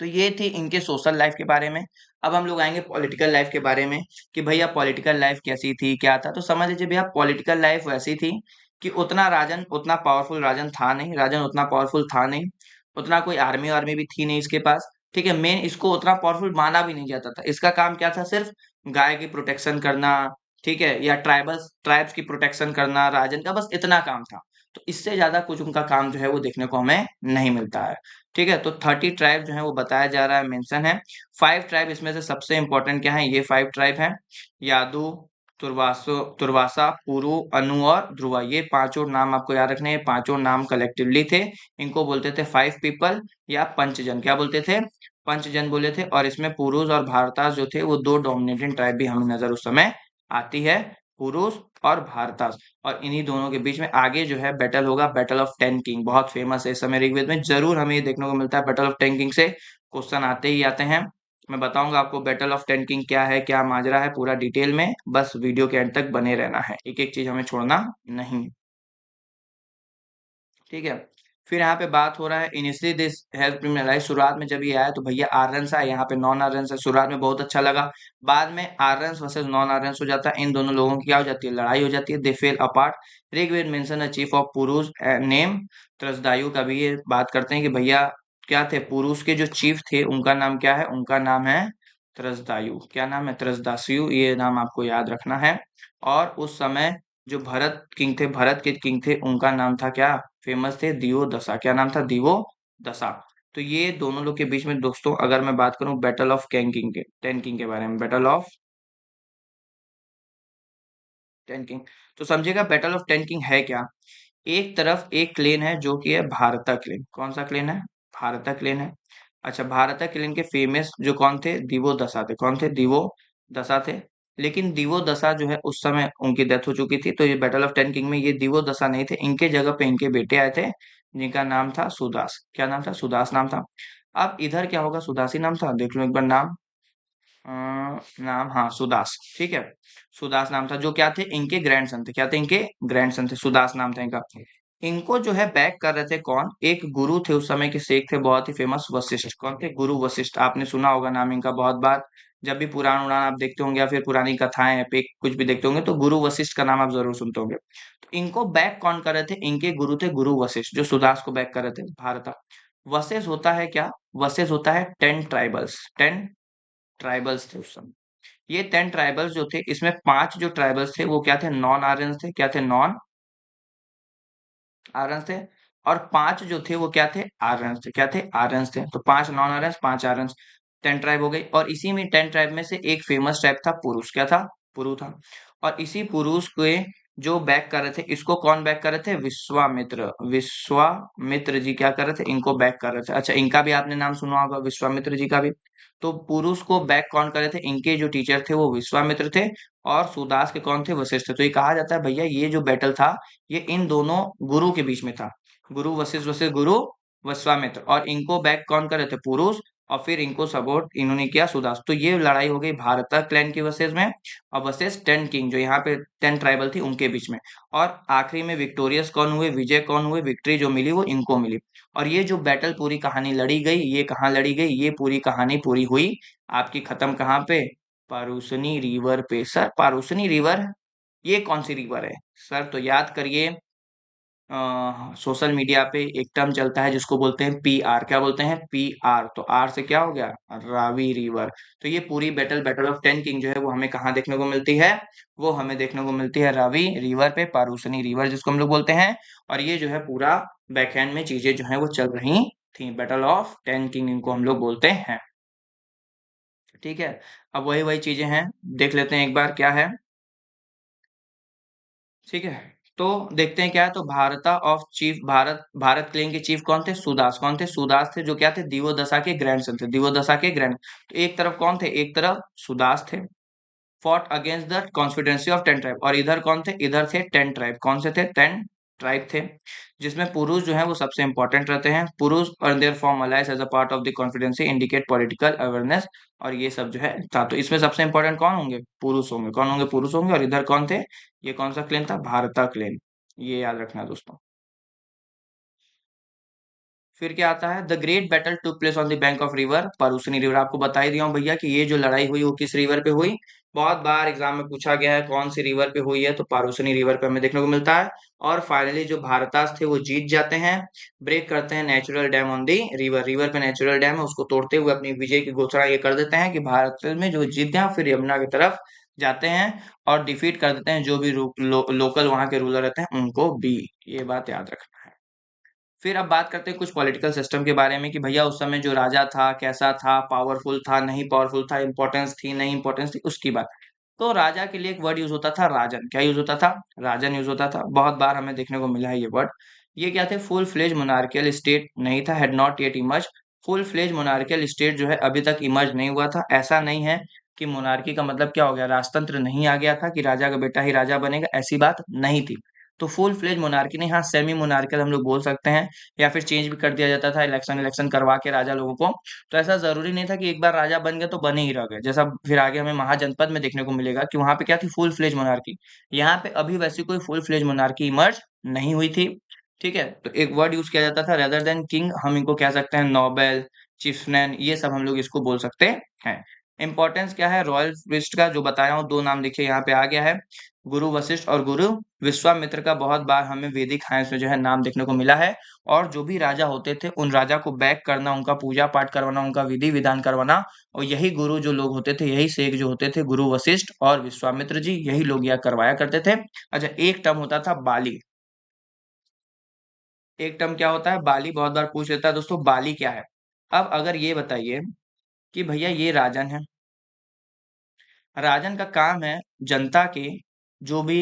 तो ये थी इनके सोशल लाइफ के बारे में। अब हम लोग आएंगे पॉलिटिकल लाइफ के बारे में कि भैया पॉलिटिकल लाइफ कैसी थी, क्या था। तो समझ लीजिए भैया पॉलिटिकल लाइफ वैसी थी कि उतना राजन, उतना पावरफुल राजन था नहीं, राजन उतना पावरफुल था नहीं, उतना कोई आर्मी वार्मी भी थी नहीं इसके पास, ठीक है। मेन इसको उतना पावरफुल माना भी नहीं जाता था। इसका काम क्या था, सिर्फ गाय की प्रोटेक्शन करना, ठीक है, या ट्राइब्स की प्रोटेक्शन करना, राजन का बस इतना काम था। तो इससे ज्यादा कुछ उनका काम जो है वो देखने को हमें नहीं मिलता है, ठीक है। तो 30 ट्राइब जो है वो बताया जा रहा है, मेंशन है। 5 ट्राइब इसमें से सबसे इंपॉर्टेंट क्या है, ये 5 ट्राइब है, यादू, तुर्वासा, पुरु, अनु और ध्रुवा। ये पांचों नाम आपको याद रखने हैं, पांचों नाम कलेक्टिवली थे। इनको बोलते थे 5 पीपल या पंचजन। क्या बोलते थे, पंचजन बोले थे। और इसमें पुरुष और भारतास जो थे वो दो डोमिनेटिंग ट्राइब भी हमें नजर उस समय आती है, पुरुष और भारतास। और इन्हीं दोनों के बीच में आगे जो है बैटल होगा, बैटल ऑफ टेन किंग, बहुत फेमस है इस समय ऋग्वेद में, जरूर हमें ये देखने को मिलता है। बैटल ऑफ टेन किंग से क्वेश्चन आते ही आते हैं। मैं बताऊंगा आपको बैटल ऑफ टेन किंग क्या है, क्या माजरा है, पूरा डिटेल में। बस वीडियो के एंड तक बने रहना है, एक एक चीज हमें छोड़ना नहीं, ठीक है। फिर यहाँ पे बात हो रहा है initially this has been realised, शुरुआत में जब ये आया तो भैया आर्यंस आया, यहाँ पे नॉन आर्यंस है। शुरुआत में बहुत अच्छा लगा, बाद में आर्यंस वर्सेस नॉन आर्यंस हो जाता है, इन दोनों लोगों की क्या हो जाती है, लड़ाई हो जाती है, they fell apart. Rigveda mention a chief of Purus name Trasadasyu का भी ये बात करते हैं कि भैया क्या थे, पुरुष के जो चीफ थे उनका नाम क्या है, उनका नाम है त्रसदायु। क्या नाम है, त्रसदासु, ये नाम आपको याद रखना है। और उस समय जो भरत किंग थे, भरत के किंग थे, उनका नाम था क्या, फेमस थे, दिवो दशा। क्या नाम था, दिवो दशा। तो ये दोनों लोग के बीच में दोस्तों अगर मैं बात करूं बैटल ऑफ टेन किंग के बारे में, बैटल ऑफ टेन किंग, तो समझिएगा बैटल ऑफ टेन किंग है क्या। एक तरफ एक क्लेन है जो कि है भारता क्लेन। कौन सा क्लेन है, भारता क्लेन है। अच्छा, भारता क्लेन के फेमस जो कौन थे, दिवो दशा थे। कौन थे, दिवो दशा थे। लेकिन दिवो दशा जो है उस समय उनकी डेथ हो चुकी थी, तो ये बैटल ऑफ टेन किंग में ये दिवो दशा नहीं थे, इनके जगह पे इनके बेटे आए थे, जिनका नाम था सुदास। क्या नाम था, सुदास नाम था। अब इधर क्या होगा, सुदासी नाम था, देख लो एक बार नाम। नाम, हाँ, सुदास, ठीक है। सुदास नाम था, जो क्या थे, इनके ग्रैंडसन थे। क्या थे, इनके ग्रैंडसन थे। सुदास नाम था इनका। इनको जो है बैक कर रहे थे कौन, एक गुरु थे उस समय के, शेख थे बहुत ही फेमस, वशिष्ठ। कौन थे, गुरु वशिष्ठ। आपने सुना होगा नाम इनका बहुत बार। जब भी पुराण उड़ान आप देखते होंगे या फिर पुरानी कथाएं एपिक कुछ भी देखते होंगे तो गुरु वशिष्ठ का नाम आप जरूर सुनते होंगे। तो इनको बैक कौन कर रहे थे, इनके गुरु थे गुरु वशिष्ठ, जो सुदास को बैक कर रहे थे। भारत वशिष्ठ होता है क्या, वशिष्ठ होता है 10 ट्राइबल्स। 10 ट्राइबल्स थे उस समय। ये 10 ट्राइबल्स जो थे, इसमें 5 जो ट्राइबल्स थे वो क्या थे, नॉन आर्यंस थे। क्या थे, नॉन आर्यंस थे। और 5 जो थे वो क्या थे, आर्यंस थे। क्या थे, आर्यंस थे। तो 5 नॉन आर्यंस, 5 आर्यंस, 10 ट्राइब हो गई। और इसी में 10 ट्राइब में से एक फेमस ट्राइब था पुरुष। क्या था, पुरु था। और इसी पुरुष के जो बैक कर रहे थे, इसको कौन बैक कर रहे थे, विश्वामित्र। विश्वामित्र जी क्या कर रहे थे, इनको बैक कर रहे थे। अच्छा, इनका भी आपने नाम सुना होगा, विश्वामित्र जी का भी। तो पुरुष को बैक कौन कर रहे थे, इनके जो टीचर थे वो विश्वामित्र थे। और सुदास के कौन थे, वशिष्ठ थे। तो ये कहा जाता है भैया ये जो बैटल था, ये इन दोनों गुरु के बीच में था। गुरु वशिष्ठ वशिष्ठ गुरु विश्वामित्र। और इनको बैक कौन कर रहे थे, पुरुष। और फिर इनको सपोर्ट इन्होंने किया, सुदास। तो ये लड़ाई हो गई भारत क्लैन की वशिष्ठ में, और वशिष्ठ 10 किंग जो यहाँ पे 10 ट्राइबल थी उनके बीच में। और आखिरी में विक्टोरियस कौन हुए, विजय कौन हुए, विक्ट्री जो मिली वो इनको मिली। और ये जो बैटल पूरी कहानी लड़ी गई, ये कहाँ लड़ी गई, ये पूरी कहानी पूरी हुई आपकी खत्म कहाँ पे, पारूसनी रिवर पे। सर पारूसनी रिवर, ये कौन सी रिवर है सर, तो याद करिए। सोशल मीडिया पे एक टर्म चलता है जिसको बोलते हैं PR। क्या बोलते हैं, PR। तो आर से क्या हो गया, रावी रिवर। तो ये पूरी बैटल, बैटल ऑफ 10 किंग जो है वो हमें कहाँ देखने को मिलती है, वो हमें देखने को मिलती है रावी रिवर पे, पारूसनी रिवर जिसको हम लोग बोलते हैं। और ये जो है पूरा बैकहैंड में चीजें जो है वो चल रही थी, बैटल ऑफ 10 किंग इनको हम लोग बोलते हैं। ठीक है, अब वही वही चीजें हैं, देख लेते हैं एक बार क्या है। ठीक है, तो देखते हैं क्या है। तो भारता ऑफ चीफ, भारत क्लेम के चीफ कौन थे, सुदास। कौन थे, सुदास थे, जो क्या थे, दिवोदशा के ग्रैंडसन थे। दिवोदशा के ग्रैंड, तो एक तरफ कौन थे, एक तरफ सुदास थे। Fought against the conspiracy of 10 tribe. और इधर कौन थे, इधर थे 10 ट्राइब। कौन से थे, 10 ट्राइब थे। जिसमें पुरुष जो है वो सबसे इंपॉर्टेंट रहते हैं। पुरुष और their form allies as a part of the confederacy indicate political awareness. और ये सब जो है था, तो इसमें सबसे इंपॉर्टेंट कौन होंगे, पुरुष होंगे। कौन होंगे, पुरुष होंगे। और इधर कौन थे, ये कौन सा क्लेम था, भारता क्लेम। ये याद रखना दोस्तों। फिर क्या आता है, the great battle took place on the bank of river Parushni river. आपको बता ही दिया हूँ भैया कि ये जो लड़ाई हुई वो किस रिवर पे हुई। बहुत बार एग्जाम में पूछा गया है कौन सी रिवर पे हुई है, तो पारूसनी रिवर पे हमें देखने को मिलता है। और फाइनली जो भारतास थे वो जीत जाते हैं, ब्रेक करते हैं natural dam on the river. River पे नेचुरल डैम है उसको तोड़ते हुए अपनी विजय की घोषणा ये कर देते हैं कि भारत में जो जीत गए, फिर यमुना की तरफ जाते हैं और डिफीट कर देते हैं जो भी लोकल वहां के रूलर रहते हैं उनको भी। ये बात याद रखना है। फिर अब बात करते हैं कुछ पॉलिटिकल सिस्टम के बारे में कि भैया उस समय जो राजा था कैसा था, पावरफुल था नहीं पावरफुल था, इंपॉर्टेंस थी नहीं इंपॉर्टेंस थी, उसकी बात। तो राजा के लिए एक वर्ड यूज होता था, राजन। क्या यूज होता था, राजन यूज होता था। बहुत बार हमें देखने को मिला है ये वर्ड। ये क्या थे, फुल फ्लेज मोनार्कियल स्टेट नहीं था, had not yet emerge. Full fledge monarchial state जो है अभी तक इमर्ज नहीं हुआ था। ऐसा नहीं है कि मोनार्की का मतलब क्या हो गया, राजतंत्र नहीं आ गया था कि राजा का बेटा ही राजा बनेगा, ऐसी बात नहीं थी। तो फुल फ्लेज मोनार्की नहीं, हाँ सेमी मोनार्कियल हम लोग बोल सकते हैं। या फिर चेंज भी कर दिया जाता था, इलेक्शन इलेक्शन करवा के राजा लोगों को। तो ऐसा जरूरी नहीं था कि एक बार राजा बन गए तो बने ही रह गए, जैसा फिर आगे हमें महाजनपद में देखने को मिलेगा कि वहां पे क्या थी, फुल फ्लेज मोनार्की। यहाँ पे अभी वैसी कोई फुल फ्लेज मोनार्की इमर्ज नहीं हुई थी। ठीक है, तो एक वर्ड यूज किया जाता था रेदर देन किंग, हम इनको कह सकते हैं नोबेल, चिफ्समैन, ये सब हम लोग इसको बोल सकते हैं। इंपॉर्टेंस क्या है रॉयल ट्विस्ट का, जो बताया हूँ, दो नाम देखिए यहाँ पे आ गया है, गुरु वशिष्ठ और गुरु विश्वामित्र का। बहुत बार हमें वैदिक साइंस में जो है नाम देखने को मिला है। और जो भी राजा होते थे उन राजा को बैक करना, उनका पूजा पाठ करवाना, उनका विधि विधान करवाना, और यही गुरु जो लोग होते थे, यही शेख जो होते थे, गुरु वशिष्ठ और विश्वामित्र जी, यही लोग यह करवाया करते थे। अच्छा, एक टर्म होता था बाली। एक टर्म क्या होता है, बाली। बहुत बार पूछ लेता है दोस्तों बाली क्या है। अब अगर ये बताइए कि भैया ये राजन है, राजन का काम है जनता के जो भी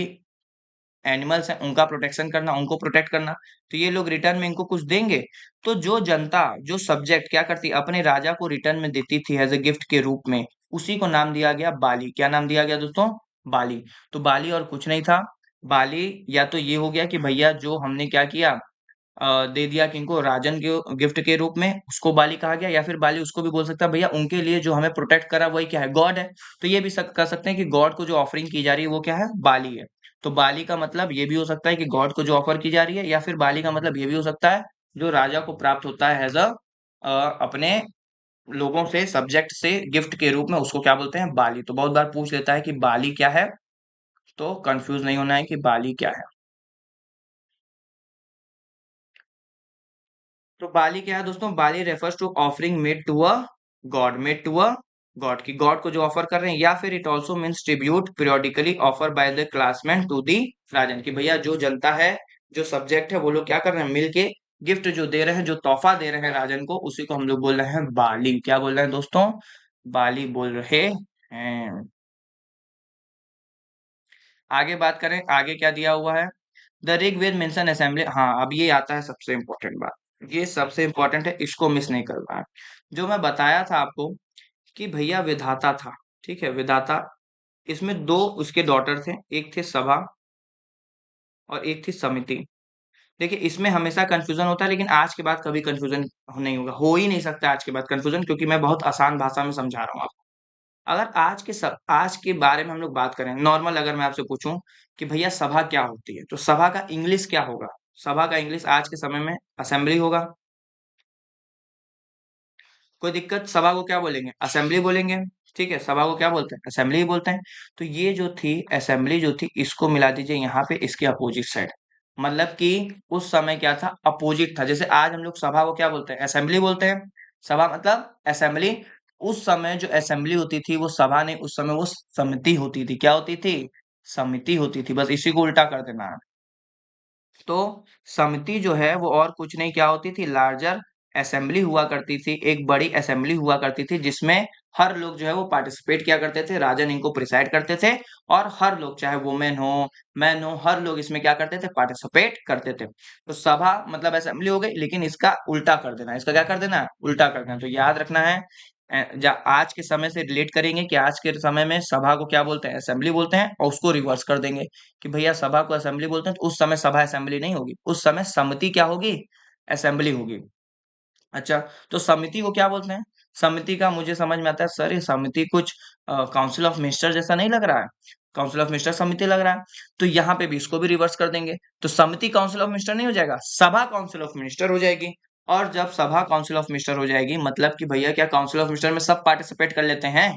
एनिमल्स हैं उनका प्रोटेक्शन करना, उनको प्रोटेक्ट करना। तो ये लोग रिटर्न में इनको कुछ देंगे। तो जो जनता, जो सब्जेक्ट क्या करती, अपने राजा को रिटर्न में देती थी एज ए गिफ्ट के रूप में, उसी को नाम दिया गया बाली। क्या नाम दिया गया दोस्तों, बाली। तो बाली और कुछ नहीं था। बाली या तो ये हो गया कि भैया जो हमने क्या किया, दे दिया किनको, राजन के गिफ्ट के रूप में, उसको बाली कहा गया। या फिर बाली उसको भी बोल सकता है भैया उनके लिए जो हमें प्रोटेक्ट करा वही क्या है, गॉड है। तो ये भी कर सकते हैं कि गॉड को जो ऑफरिंग की जा रही है वो क्या है, बाली है। तो बाली का मतलब ये भी हो सकता है कि गॉड को जो ऑफर की जा रही है, या फिर बाली का मतलब ये भी हो सकता है जो राजा को प्राप्त होता है एज अ अपने लोगों से, सब्जेक्ट से गिफ्ट के रूप में, उसको क्या बोलते हैं, बाली। तो बहुत बार पूछ लेता है कि बाली क्या है, तो कंफ्यूज नहीं होना है कि बाली क्या है। तो बाली क्या है दोस्तों, bali refers to offering made to a god, made to a god, की गॉड को जो ऑफर कर रहे हैं। या फिर it also means tribute periodically offer by the clansman to the rajan, की भैया जो जनता है, जो सब्जेक्ट है, वो लोग क्या कर रहे हैं, मिलके गिफ्ट जो दे रहे हैं, जो तोहफा दे रहे हैं राजन को, उसी को हम लोग बोल रहे हैं बाली। क्या बोल रहे हैं दोस्तों, बाली बोल रहे हैं। आगे बात करें, आगे क्या दिया हुआ है, द ऋग्वेद मेंशन असेंबली। हाँ, अब ये आता है सबसे इंपॉर्टेंट बात, ये सबसे इंपॉर्टेंट है, इसको मिस नहीं करना है। जो मैं बताया था आपको कि भैया विधाता था, ठीक है, विधाता, इसमें दो उसके डॉटर थे, एक थे सभा और एक थी समिति। देखिए इसमें हमेशा कंफ्यूजन होता है, लेकिन आज के बाद कभी कंफ्यूजन नहीं होगा, हो ही नहीं सकता आज के बाद कंफ्यूजन, क्योंकि मैं बहुत आसान भाषा में समझा रहा हूँ आपको। अगर आज के बारे में हम लोग बात करें नॉर्मल, अगर मैं आपसे पूछूं कि भैया सभा क्या होती है, तो सभा का इंग्लिश क्या होगा, सभा का इंग्लिश आज के समय में असेंबली होगा। कोई दिक्कत, सभा को क्या बोलेंगे, असेंबली बोलेंगे। ठीक है, सभा को क्या बोलते हैं, असेंबली ही बोलते हैं। तो ये जो थी असेंबली जो थी, इसको मिला दीजिए यहाँ पे इसके अपोजिट साइड। मतलब कि उस समय क्या था, अपोजिट था। जैसे आज हम लोग सभा को क्या बोलते हैं, असेंबली बोलते हैं। सभा मतलब असेंबली। उस समय जो असेंबली होती थी वो सभा नहीं, उस समय वो समिति होती थी। क्या होती थी, समिति होती थी। बस इसी को उल्टा कर देना है। तो समिति जो है वो और कुछ नहीं, क्या होती थी, लार्जर असेंबली हुआ करती थी, एक बड़ी असेंबली हुआ करती थी, जिसमें हर लोग जो है वो पार्टिसिपेट किया करते थे, राजन इनको प्रिसाइड करते थे। और हर लोग, चाहे वुमेन हो, मैन हो, हर लोग इसमें क्या करते थे, पार्टिसिपेट करते थे। तो सभा मतलब असेंबली हो गई, लेकिन इसका उल्टा कर देना, इसका क्या कर देना, उल्टा कर देना। तो याद रखना है, आज के समय से रिलेट करेंगे कि आज के समय में सभा को क्या बोलते हैं, असेंबली बोलते हैं, और उसको रिवर्स कर देंगे कि भैया सभा को असेंबली बोलते हैं, तो उस समय सभा असेंबली नहीं होगी, उस समय समिति क्या होगी, असेंबली होगी। अच्छा, तो समिति को क्या बोलते हैं, समिति का मुझे समझ में आता है सर, ये समिति कुछ काउंसिल ऑफ मिनिस्टर जैसा नहीं लग रहा है, काउंसिल ऑफ मिनिस्टर समिति लग रहा है। तो यहाँ पे भी इसको भी रिवर्स कर देंगे, तो समिति काउंसिल ऑफ मिनिस्टर नहीं हो जाएगा, सभा काउंसिल ऑफ मिनिस्टर हो जाएगी। और जब सभा काउंसिल ऑफ मिनिस्टर हो जाएगी, मतलब कि भैया क्या काउंसिल ऑफ मिनिस्टर में सब पार्टिसिपेट कर लेते हैं,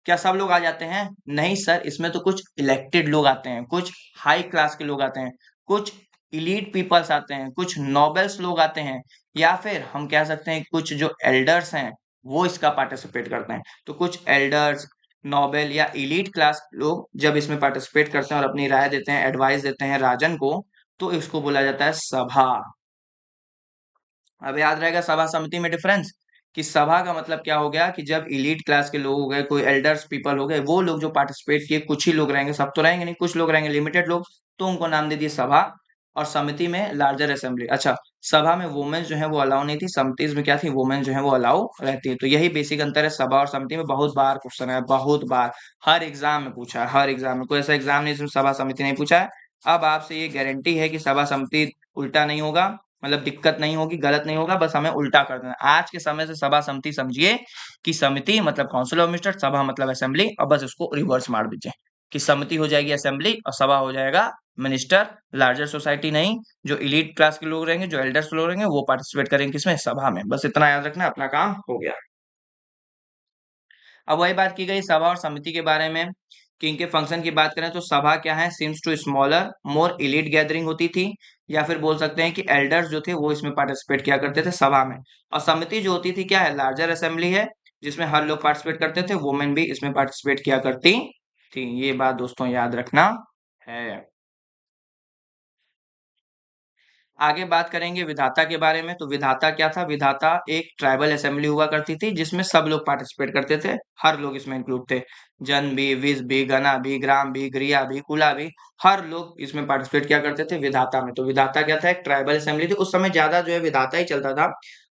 क्या सब लोग आ जाते हैं, नहीं सर, इसमें तो कुछ इलेक्टेड लोग आते हैं, कुछ हाई क्लास के लोग आते हैं, कुछ इलीट पीपल्स आते हैं, कुछ नोबल्स लोग आते हैं, या फिर हम कह सकते हैं कुछ जो एल्डर्स हैं वो इसका पार्टिसिपेट करते हैं। तो कुछ एल्डर्स, नोबेल या इलीट क्लास लोग जब इसमें पार्टिसिपेट करते हैं और अपनी राय देते हैं, एडवाइस देते हैं राजन को, तो इसको बोला जाता है सभा। अब याद रहेगा सभा समिति में डिफरेंस, कि सभा का मतलब क्या हो गया, कि जब इलीट क्लास के लोग हो गए, कोई एल्डर्स पीपल हो गए, वो लोग जो पार्टिसिपेट किए, कुछ ही लोग रहेंगे, सब तो रहेंगे नहीं, कुछ लोग रहेंगे, लिमिटेड लोग, तो उनको नाम दे दिए सभा। और समिति में लार्जर असेंबली। अच्छा, सभा में वुमेन्स जो है वो अलाउ नहीं थी, समिति में क्या थी, वुमेन जो है वो अलाउ रहती है। तो यही बेसिक अंतर है सभा और समिति में। बहुत बार क्वेश्चन है, बहुत बार, हर एग्जाम में पूछा है, हर एग्जाम में, कोई ऐसा एग्जाम नहीं जिसमें सभा समिति नहीं पूछा है। अब आपसे ये गारंटी है कि सभा समिति उल्टा नहीं होगा, मतलब दिक्कत नहीं होगी, गलत नहीं होगा, बस हमें उल्टा कर देना। आज के समय से सभा समिति समझिए कि समिति मतलब काउंसिल ऑफ मिनिस्टर, सभा मतलब असेंबली, और बस इसको रिवर्स मार दीजिए कि समिति हो जाएगी असेंबली और सभा हो जाएगा मिनिस्टर। लार्जर सोसाइटी नहीं, जो इलीट क्लास के लोग रहेंगे, जो एल्डर्स लोग रहेंगे, वो पार्टिसिपेट करेंगे किसमें, सभा में। बस इतना याद रखना, अपना काम हो गया। अब वही बात की गई सभा और समिति के बारे में, कि इनके फंक्शन की बात करें तो सभा क्या है, seems to smaller more elite gathering होती थी, या फिर बोल सकते हैं कि एल्डर्स जो थे वो इसमें पार्टिसिपेट किया करते थे सभा में। और समिति जो होती थी क्या है, लार्जर असेंबली है, जिसमें हर लोग पार्टिसिपेट करते थे, वुमेन भी इसमें पार्टिसिपेट किया करती थी। ये बात दोस्तों याद रखना है। आगे बात करेंगे विधाता के बारे में। तो विधाता क्या था, विधाता एक ट्राइबल असेंबली हुआ करती थी, जिसमें सब लोग पार्टिसिपेट करते थे, हर लोग इसमें इंक्लूड थे, जन भी, विज भी, गना भी, ग्राम भी, ग्रिया भी, कुला भी, हर लोग इसमें पार्टिसिपेट किया करते थे विधाता में। तो विधाता क्या था, एक ट्राइबल असेंबली थी। उस समय ज्यादा जो है विधाता ही चलता था,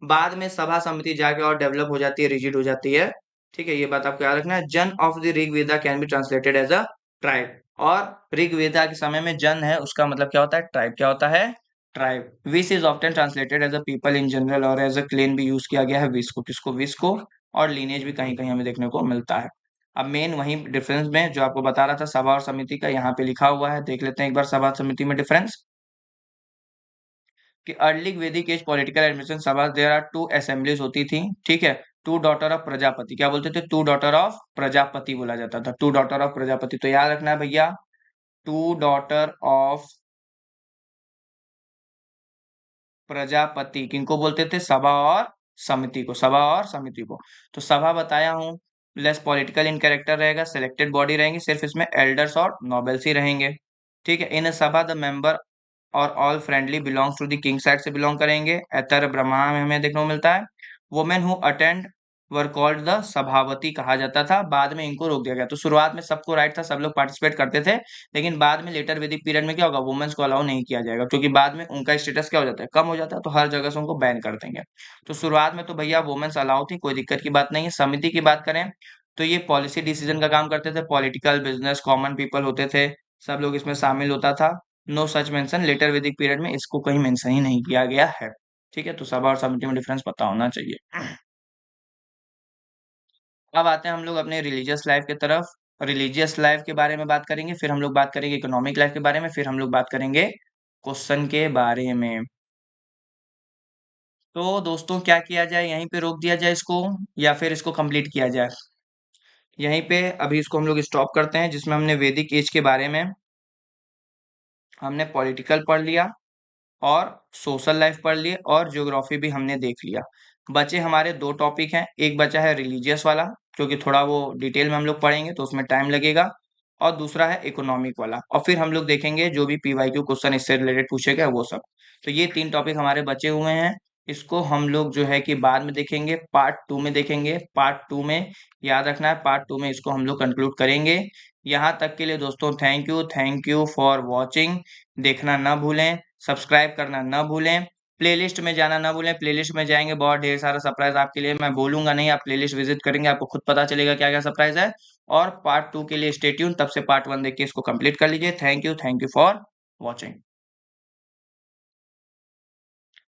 बाद में सभा समिति जाके और डेवलप हो जाती है, रिजिड हो जाती है। ठीक है, ये बात आपको याद रखना है। Jana of the Rigveda can be translated as a tribe. और ऋग्वेदा के समय में जन है, उसका मतलब क्या होता है, ट्राइब क्या होता है, tribe. Vis is often translated as a people in general और एज अ क्लेन भी यूज किया गया है विस को, किसको, विस को। और लीनेज भी कहीं कहीं हमें देखने को मिलता है। अब मेन वही डिफरेंस में जो आपको बता रहा था सभा और समिति का, यहाँ पे लिखा हुआ है, देख लेते हैं एक बार सभा समिति में डिफरेंस। कि अर्ली वैदिक एज पॉलिटिकल एडमिनिस्ट्रेशन सभा, देयर आर टू असेंबलीज होती थी, ठीक है। टू डॉटर ऑफ प्रजापति, क्या बोलते थे, टू डॉटर ऑफ प्रजापति बोला जाता था, टू डॉटर ऑफ प्रजापति। तो याद रखना है भैया, टू डॉटर ऑफ प्रजापति किनको बोलते थे, सभा और समिति को, सभा और समिति को। तो सभा बताया हूं, लेस पॉलिटिकल इन कैरेक्टर रहेगा, सिलेक्टेड बॉडी रहेंगी, सिर्फ इसमें एल्डर्स और नोबल्स ही रहेंगे, ठीक है। इन सभा द मेंबर और all friendly belongs to the king side से बिलोंग करेंगे। एतर ब्रह्मा में हमें देखने को मिलता है। Women who attend were called the sabhavati कहा जाता था, बाद में इनको रोक दिया गया। तो शुरुआत में सबको राइट था, सब लोग पार्टिसिपेट करते थे, लेकिन बाद में लेटर वैदिक पीरियड में क्या होगा, वुमेन्स को अलाउ नहीं किया जाएगा, क्योंकि बाद में उनका स्टेटस क्या हो जाता है, कम हो जाता है, तो हर जगह से उनको बैन कर देंगे। तो शुरुआत में तो भैया वुमेन्स अलाउ थी, कोई दिक्कत की बात नहीं है। समिति की बात करें तो ये पॉलिसी डिसीजन का काम करते थे, पॉलिटिकल बिजनेस कॉमन पीपल होते थे, सब लोग इसमें शामिल होता था। नो सच मेंशन लेटर वैदिक पीरियड में, इसको कहीं मेंशन ही नहीं किया गया है, ठीक है। तो सभा और समिति में डिफरेंस पता होना चाहिए। अब आते हैं हम लोग अपने रिलीजियस लाइफ की तरफ। रिलीजियस लाइफ के बारे में बात करेंगे, फिर हम लोग बात करेंगे इकोनॉमिक लाइफ के बारे में, फिर हम लोग बात करेंगे क्वेश्चन के बारे में। तो दोस्तों क्या किया जाए, यहीं पे रोक दिया जाए इसको या फिर इसको कंप्लीट किया जाए? यहीं पे अभी इसको हम लोग स्टॉप करते हैं, जिसमें हमने वैदिक एज के बारे में, हमने पॉलिटिकल पढ़ लिया और सोशल लाइफ पढ़ ली और ज्योग्राफी भी हमने देख लिया। बचे हमारे दो टॉपिक हैं, एक बचा है रिलीजियस वाला, क्योंकि थोड़ा वो डिटेल में हम लोग पढ़ेंगे तो उसमें टाइम लगेगा, और दूसरा है इकोनॉमिक वाला, और फिर हम लोग देखेंगे जो भी पीवाईक्यू क्वेश्चन इससे रिलेटेड पूछे गए वो सब। तो ये तीन टॉपिक हमारे बचे हुए हैं, इसको हम लोग जो है कि बाद में देखेंगे, पार्ट टू में देखेंगे। पार्ट टू में याद रखना है, पार्ट टू में इसको हम लोग कंक्लूड करेंगे। यहाँ तक के लिए दोस्तों थैंक यू फॉर वॉचिंग। देखना ना भूलें, सब्सक्राइब करना ना भूलें, प्लेलिस्ट में जाना ना भूलें। प्लेलिस्ट में जाएंगे, बहुत ढेर सारा सरप्राइज आपके लिए, मैं बोलूंगा नहीं, आप प्लेलिस्ट विजिट करेंगे आपको खुद पता चलेगा क्या क्या सरप्राइज है। और पार्ट टू के लिए स्टे ट्यून, तब से पार्ट वन देख के इसको कंप्लीट कर लीजिए। Thank you for watching.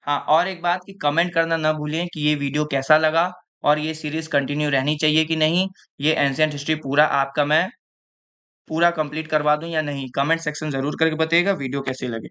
हाँ, और एक बात कि कमेंट करना ना भूलें कि ये वीडियो कैसा लगा और ये सीरीज कंटिन्यू रहनी चाहिए कि नहीं, ये एंशिएंट हिस्ट्री पूरा आपका मैं पूरा कंप्लीट करवा दूं या नहीं, कमेंट सेक्शन जरूर करके बताइएगा वीडियो कैसे लगे।